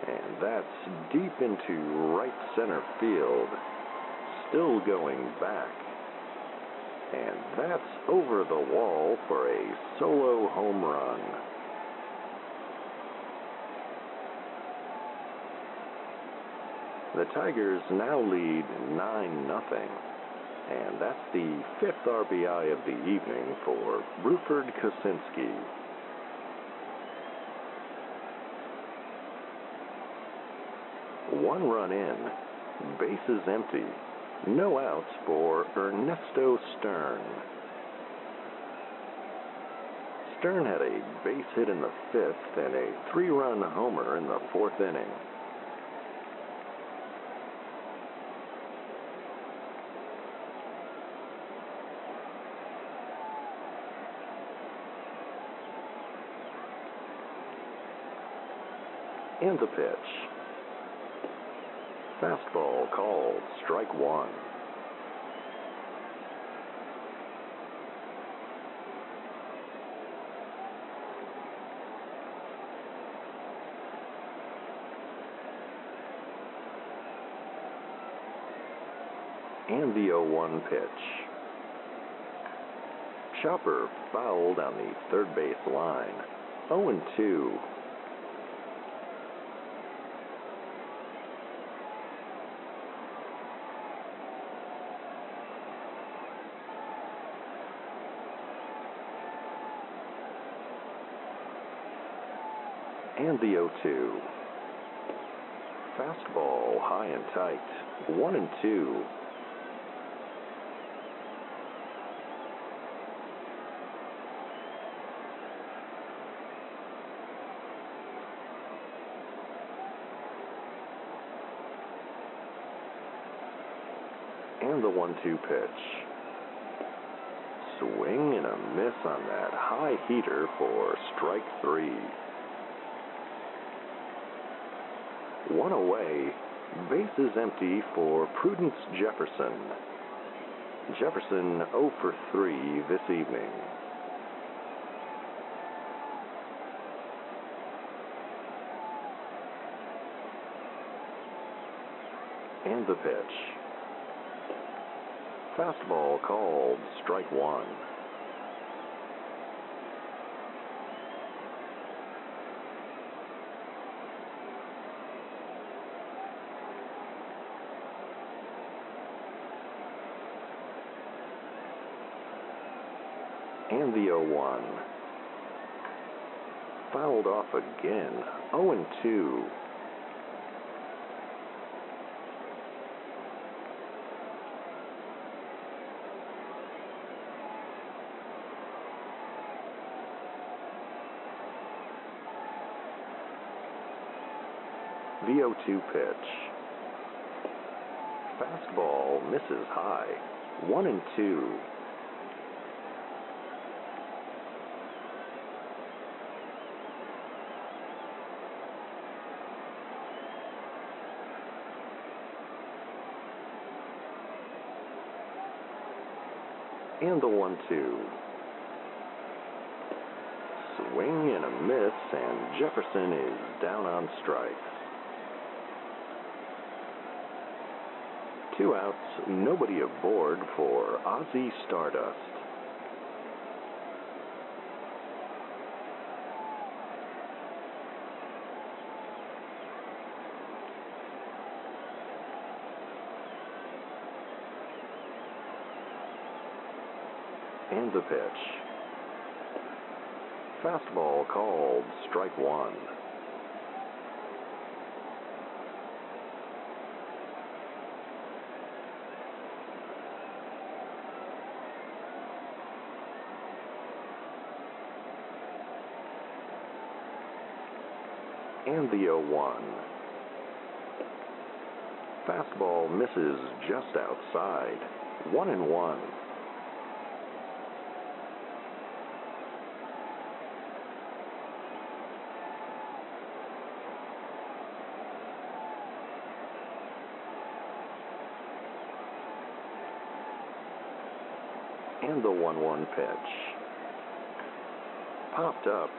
And that's deep into right center field. Still going back. And that's over the wall for a solo home run. The Tigers now lead 9-0. And that's the 5th RBI of the evening for Bruford Kosinski. One run in, bases empty, no outs for Ernesto Stern. Stern had a base hit in the 5th and a 3-run homer in the 4th inning. And the pitch. Fastball called, strike 1. And the 0-1 pitch. Chopper fouled on the third base line. 0-2. And the 0-2. Fastball high and tight. 1-2. And the 1-2 pitch. Swing and a miss on that high heater for strike 3. One away, bases empty for Prudence Jefferson. Jefferson 0 for 3 this evening. And the pitch. Fastball called strike one. And the 0-1. Fouled off again. 0-2. The 0-2 pitch. Fastball misses high. 1-2. And the 1-2. Swing and a miss, and Jefferson is down on strikes. 2 outs, nobody aboard for Ozzy Stardust. And the pitch. Fastball called strike one. And the 0-1. Fastball misses just outside. 1-1. And the 1-1 pitch. Popped up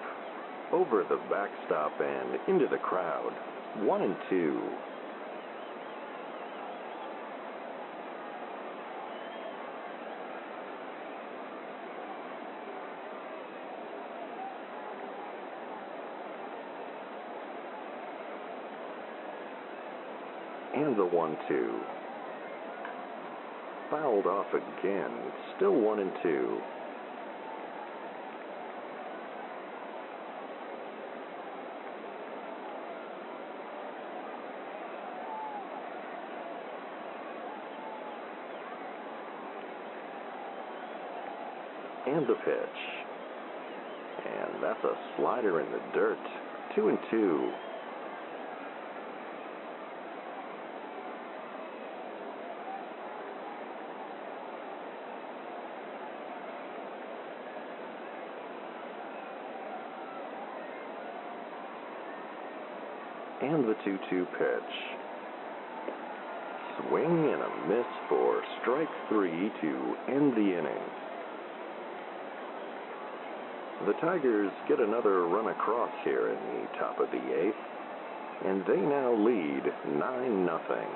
over the backstop and into the crowd. 1-2. And the 1-2. Fouled off again. Still 1-2. And the pitch. And that's a slider in the dirt. 2-2. And the 2-2 pitch. Swing and a miss for strike three to end the inning. The Tigers get another run across here in the top of the eighth, and they now lead 9-0.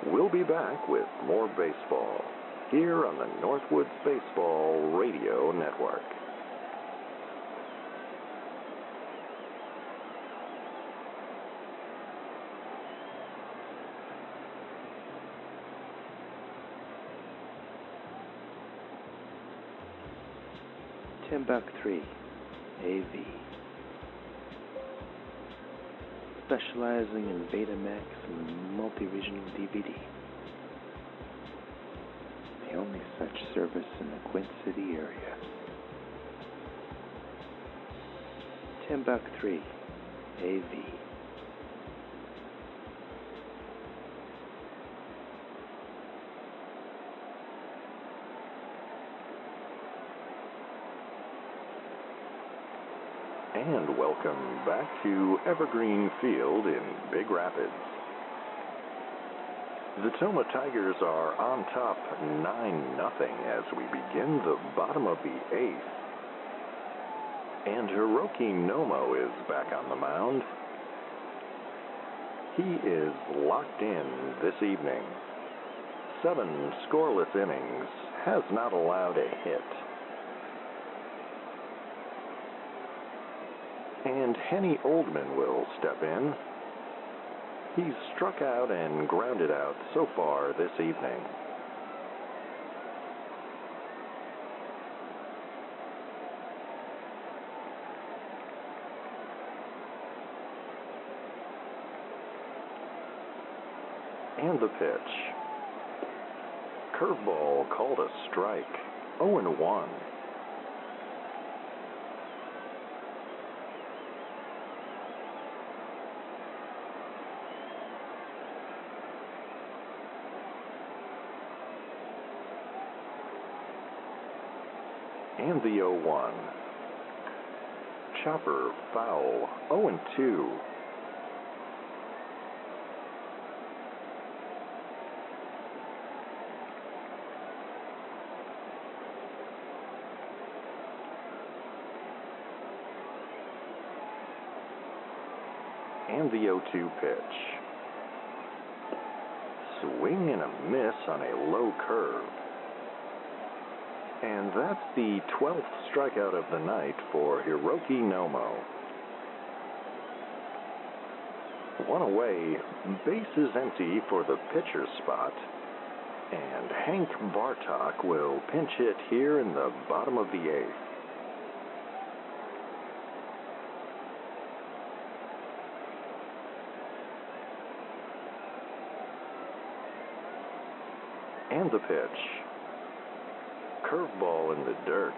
We'll be back with more baseball here on the Northwoods Baseball Radio Network. $10.3 AV. Specializing in Betamax and multi-regional DVD. The only such service in the Quint City area. $10.3 AV. And welcome back to Evergreen Field in Big Rapids. The Tomah Tigers are on top 9-0 as we begin the bottom of the eighth. And Hiroki Nomo is back on the mound. He is locked in this evening. 7 scoreless innings, has not allowed a hit. And Henny Oldman will step in. He's struck out and grounded out so far this evening. And the pitch. Curveball called a strike. 0-1. And the 0-1. Chopper foul. 0-2. And the 0-2 pitch. Swing and a miss on a low curve. And that's the 12th strikeout of the night for Hiroki Nomo. One away, bases empty for the pitcher's spot. And Hank Bartok will pinch hit here in the bottom of the 8th. And the pitch. Curveball in the dirt.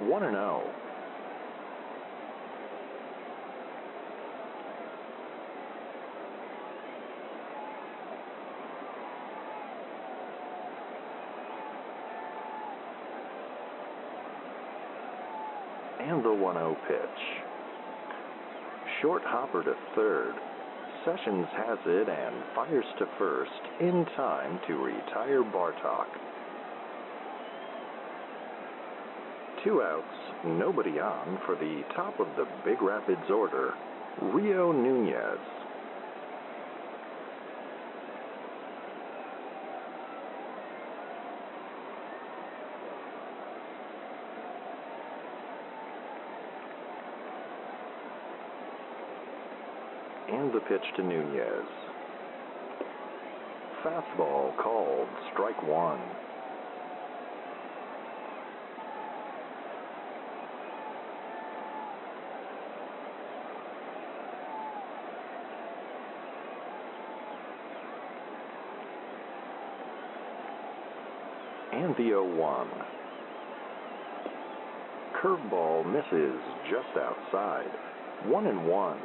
1-0. And the 1-0 pitch. Short hopper to third. Sessions has it and fires to first in time to retire Bartok. 2 outs, nobody on for the top of the Big Rapids order, Rio Nunez. And the pitch to Nunez. Fastball called, strike 1. And the 0-1. Curveball misses just outside. 1-1.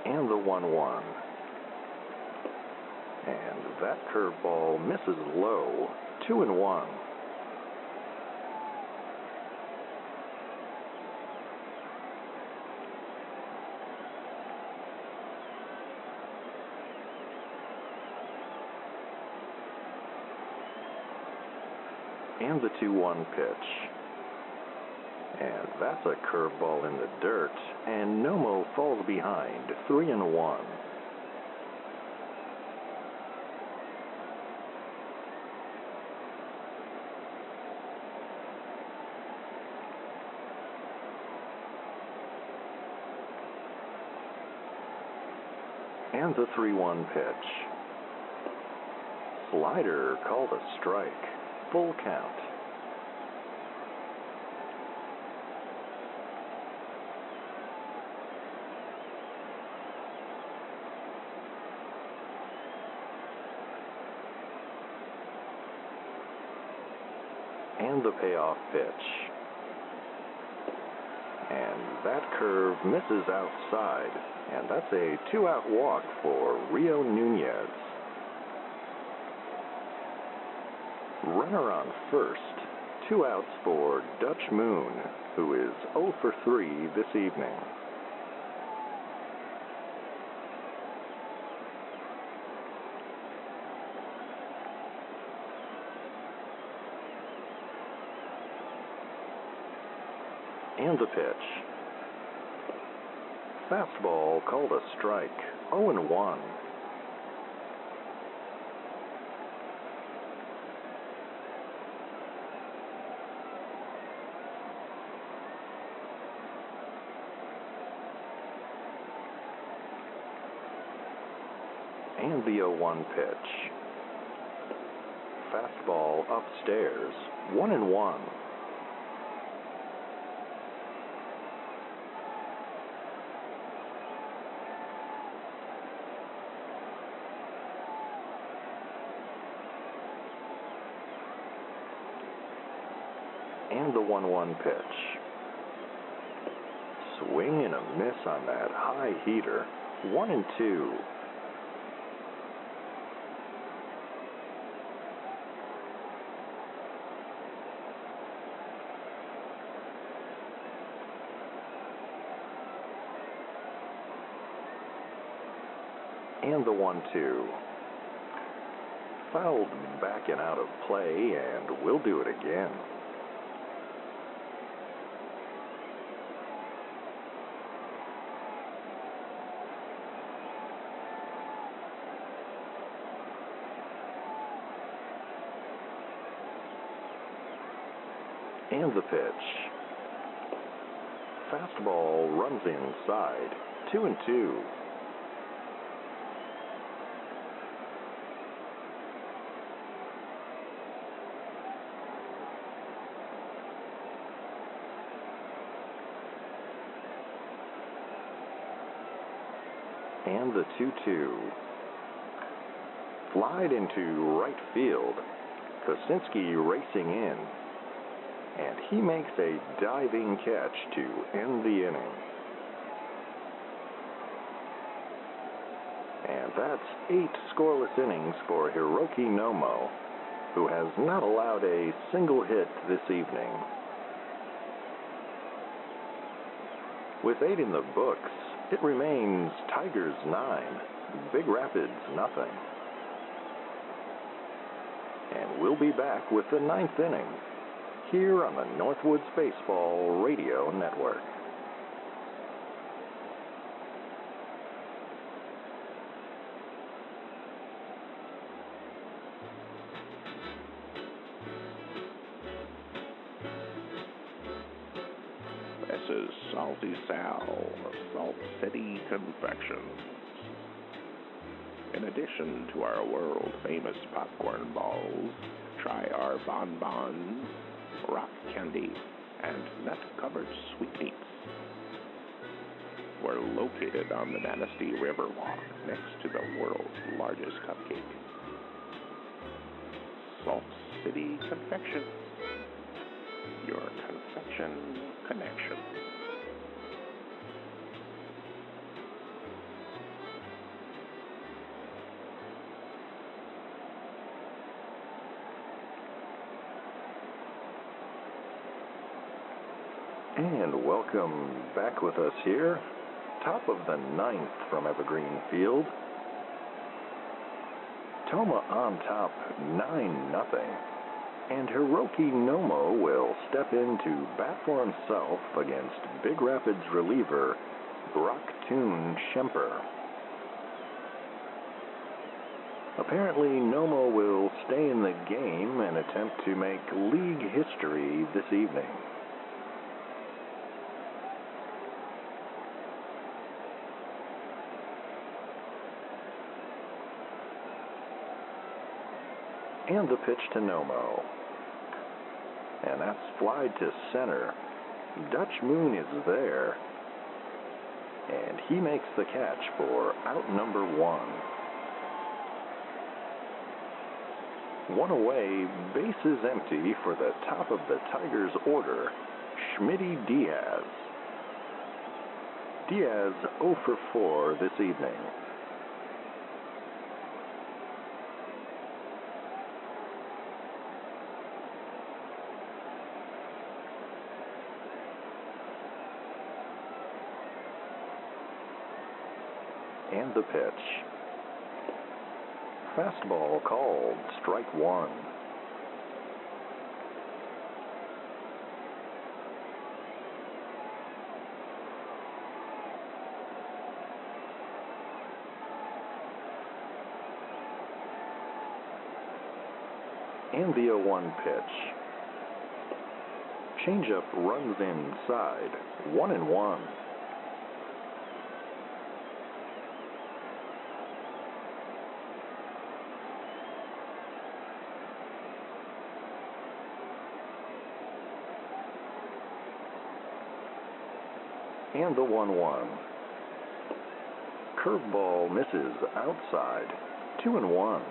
And the 1-1. And that curveball misses low. 2-1. And the 2-1 pitch. And that's a curveball in the dirt, and Nomo falls behind, 3-1. And the 3-1 pitch. Slider called a strike. Full count. And the payoff pitch. And that curve misses outside, and that's a 2-out walk for Rio Nunez. Runner on first, 2 outs for Dutch Moon, who is 0 for 3 this evening. And the pitch. Fastball called a strike. 0-1. And the 0-1 pitch. Fastball upstairs. 1-1. And the 1-1 pitch. Swing and a miss on that high heater. 1-2. And the 1-2. Fouled back and out of play, and we'll do it again. And the pitch. Fastball runs inside. 2-2. And the 2-2. Flied into right field. Kosinski racing in. And he makes a diving catch to end the inning. And that's 8 scoreless innings for Hiroki Nomo, who has not allowed a single hit this evening. With 8 in the books, it remains Tigers 9, Big Rapids nothing. And we'll be back with the 9th inning here on the Northwoods Baseball Radio Network. This is Salty Sal of Salt City Confections. In addition to our world-famous popcorn balls, try our bonbons, rock candy, and nut-covered sweetmeats. We're located on the Manistee Riverwalk next to the world's largest cupcake. Salt City Confection. Your confection connection. And welcome back with us here. Top of the 9th from Evergreen Field. Tomah on top, 9-0. And Hiroki Nomo will step in to bat for himself against Big Rapids reliever Brock Toon Schemper. Apparently, Nomo will stay in the game and attempt to make league history this evening. And the pitch to Nomo. And that's flied to center. Dutch Moon is there. And he makes the catch for out number 1. One away, bases empty for the top of the Tigers order, Schmitty Diaz. Diaz 0 for 4 this evening. And the pitch. Fastball called, strike 1. And the 0-1 pitch. Changeup runs inside, 1-1. And the 1-1. Curveball misses outside, 2-1.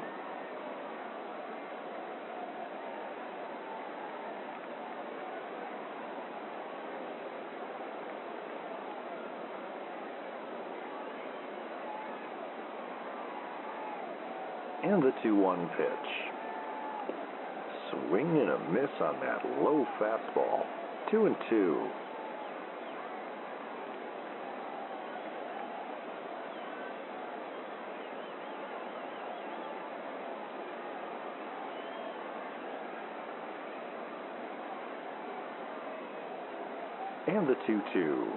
And the 2-1 pitch. Swing and a miss on that low fastball, 2-2. And the 2-2.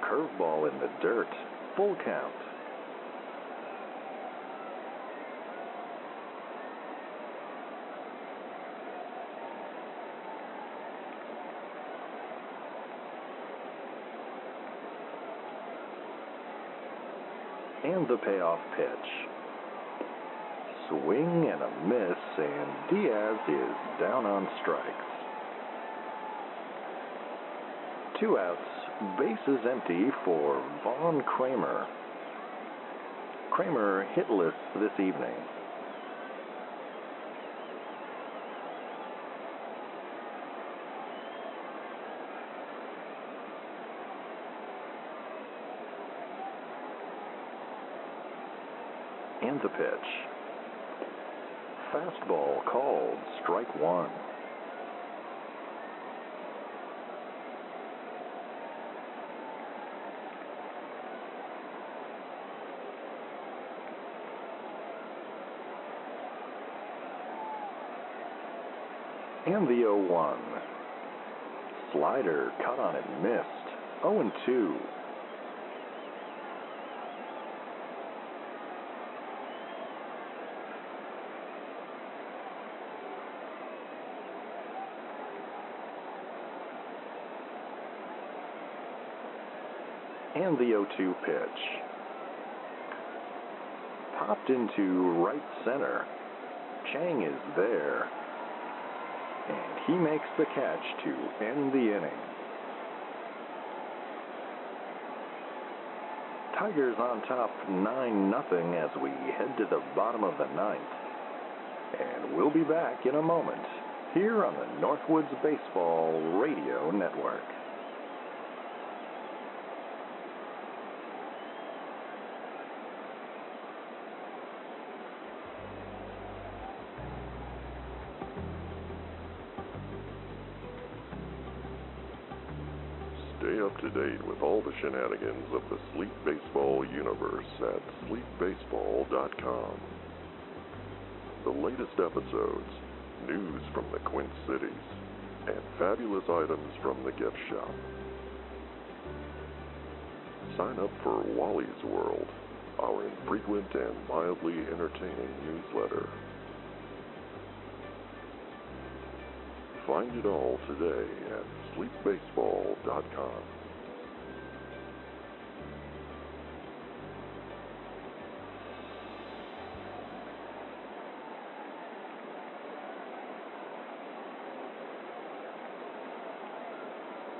Curveball in the dirt, full count. And the payoff pitch. Swing and a miss, and Diaz is down on strikes. 2 outs, bases empty for Vaughn Kramer. Kramer hitless this evening. And the pitch. Fastball called, strike 1. And the 0-1. Slider cut on and missed, 0-2. And the 0-2 pitch. Popped into right center. Chang is there. And he makes the catch to end the inning. Tigers on top 9-0 as we head to the bottom of the 9th. And we'll be back in a moment here on the Northwoods Baseball Radio Network. Stay up to date with all the shenanigans of the Sleep Baseball universe at sleepbaseball.com. The latest episodes, news from the Quint Cities, and fabulous items from the gift shop. Sign up for Wally's World, our infrequent and mildly entertaining newsletter. Find it all today at sleepbaseball.com.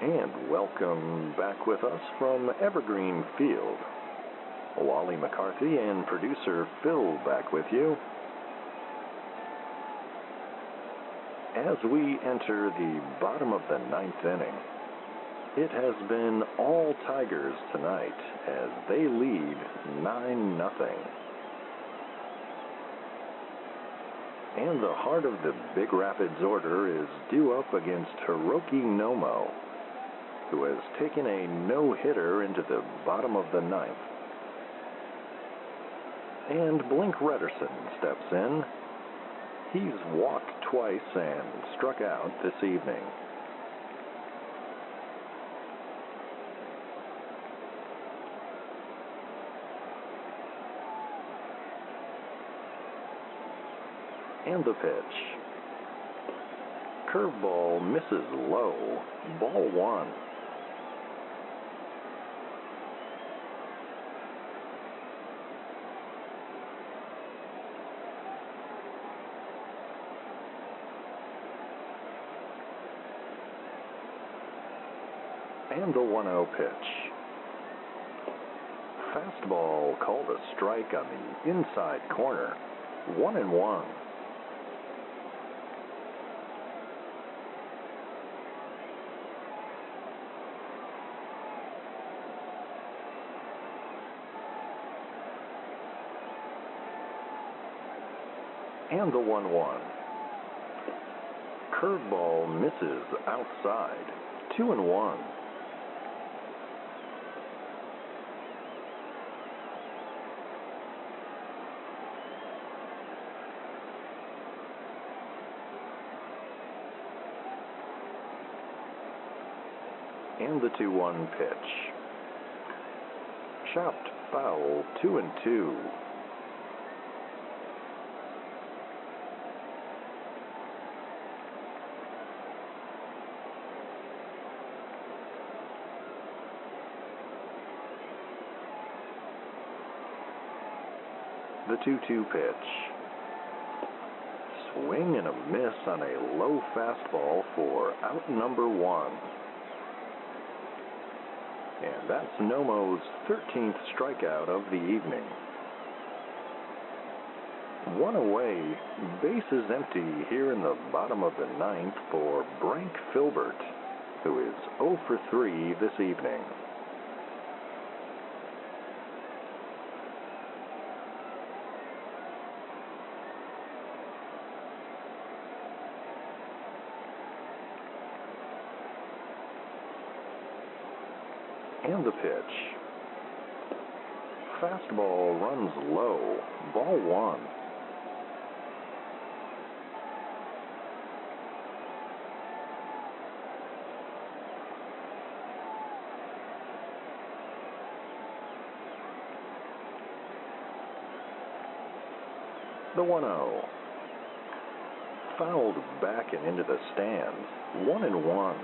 And welcome back with us from Evergreen Field. Wally McCarthy and producer Phil back with you. As we enter the bottom of the 9th inning, it has been all Tigers tonight as they lead 9-0. And the heart of the Big Rapids order is due up against Hiroki Nomo, who has taken a no-hitter into the bottom of the 9th. And Blink Rederson steps in. He's walked twice and struck out this evening. And the pitch. Curveball misses low. Ball 1. And the 1-0 pitch. Fastball called a strike on the inside corner. 1-1. And the 1-1. Curveball misses outside. 2-1. And the 2-1 pitch. Chopped foul. 2-2. The 2-2 pitch. Swing and a miss on a low fastball for out number 1. And that's Nomo's 13th strikeout of the evening. 1 away, bases empty here in the bottom of the 9th for Brank Filbert, who is 0 for 3 this evening. And the pitch. Fastball runs low. Ball 1. The 1-0. Fouled back and into the stands. 1-1.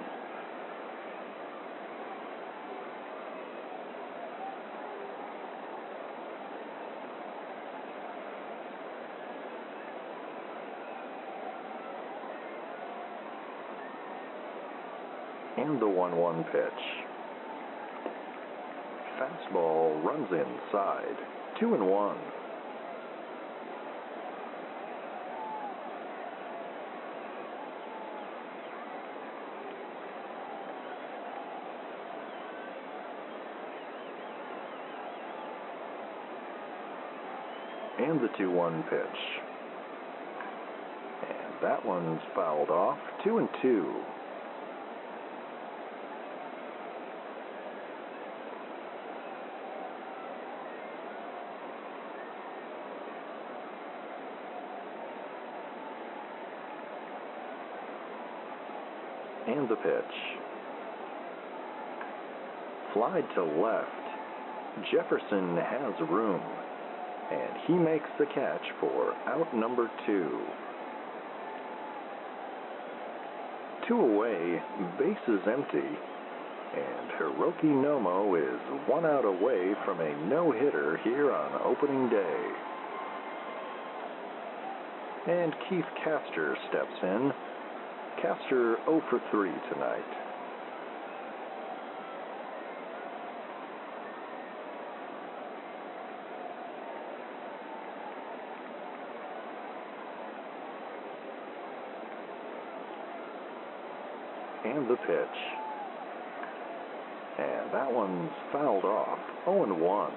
And the 1-1 pitch. Fastball runs inside. 2-1. And the 2-1 pitch. And that one's fouled off. 2-2. And the pitch. Flied to left. Jefferson has room, and he makes the catch for out number 2. 2 away, bases empty, and Hiroki Nomo is 1 out away from a no-hitter here on opening day. And Keith Castor steps in. Castor 0 for 3 tonight. And the pitch. And that one's fouled off. 0-1.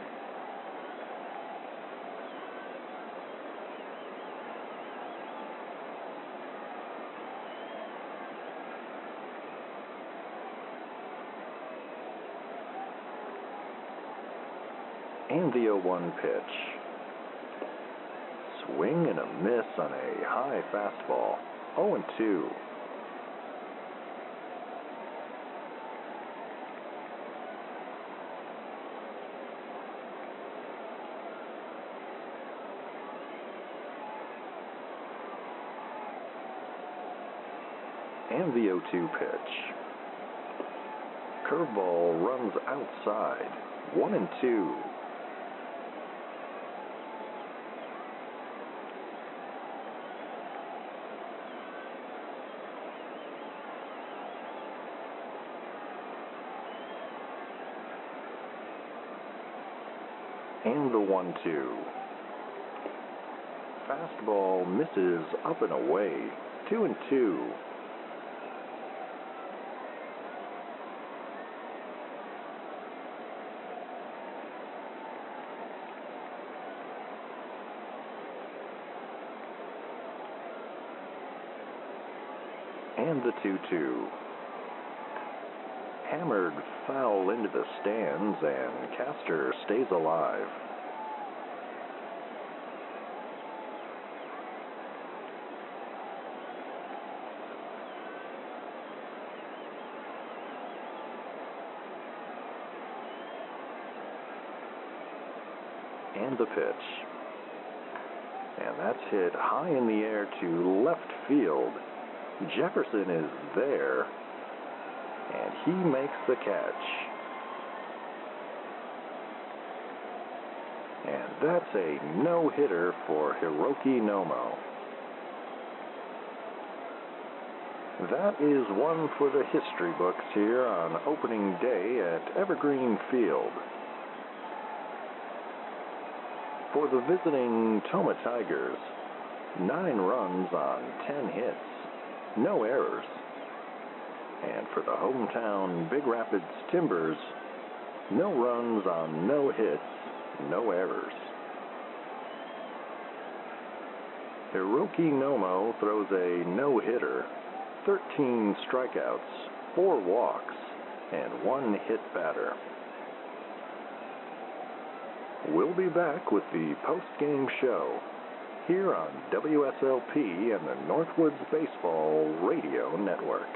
And the 0-1 pitch. Swing and a miss on a high fastball. 0-2. And the 0-2 pitch. Curveball runs outside. 1-2. And the 1-2. Fastball misses up and away. 2-2. And the 2-2. Hammered foul into the stands, and Castor stays alive. And the pitch. And that's hit high in the air to left field. Jefferson is there, and he makes the catch. And that's a no-hitter for Hiroki Nomo. That is one for the history books here on opening day at Evergreen Field. For the visiting Tomah Tigers, 9 runs on 10 hits. No errors. And for the hometown Big Rapids Timbers, no runs on no hits, no errors. Hiroki Nomo throws a no-hitter, 13 strikeouts, 4 walks, and 1 hit batter. We'll be back with the post-game show here on WSLP and the Northwoods Baseball Radio Network.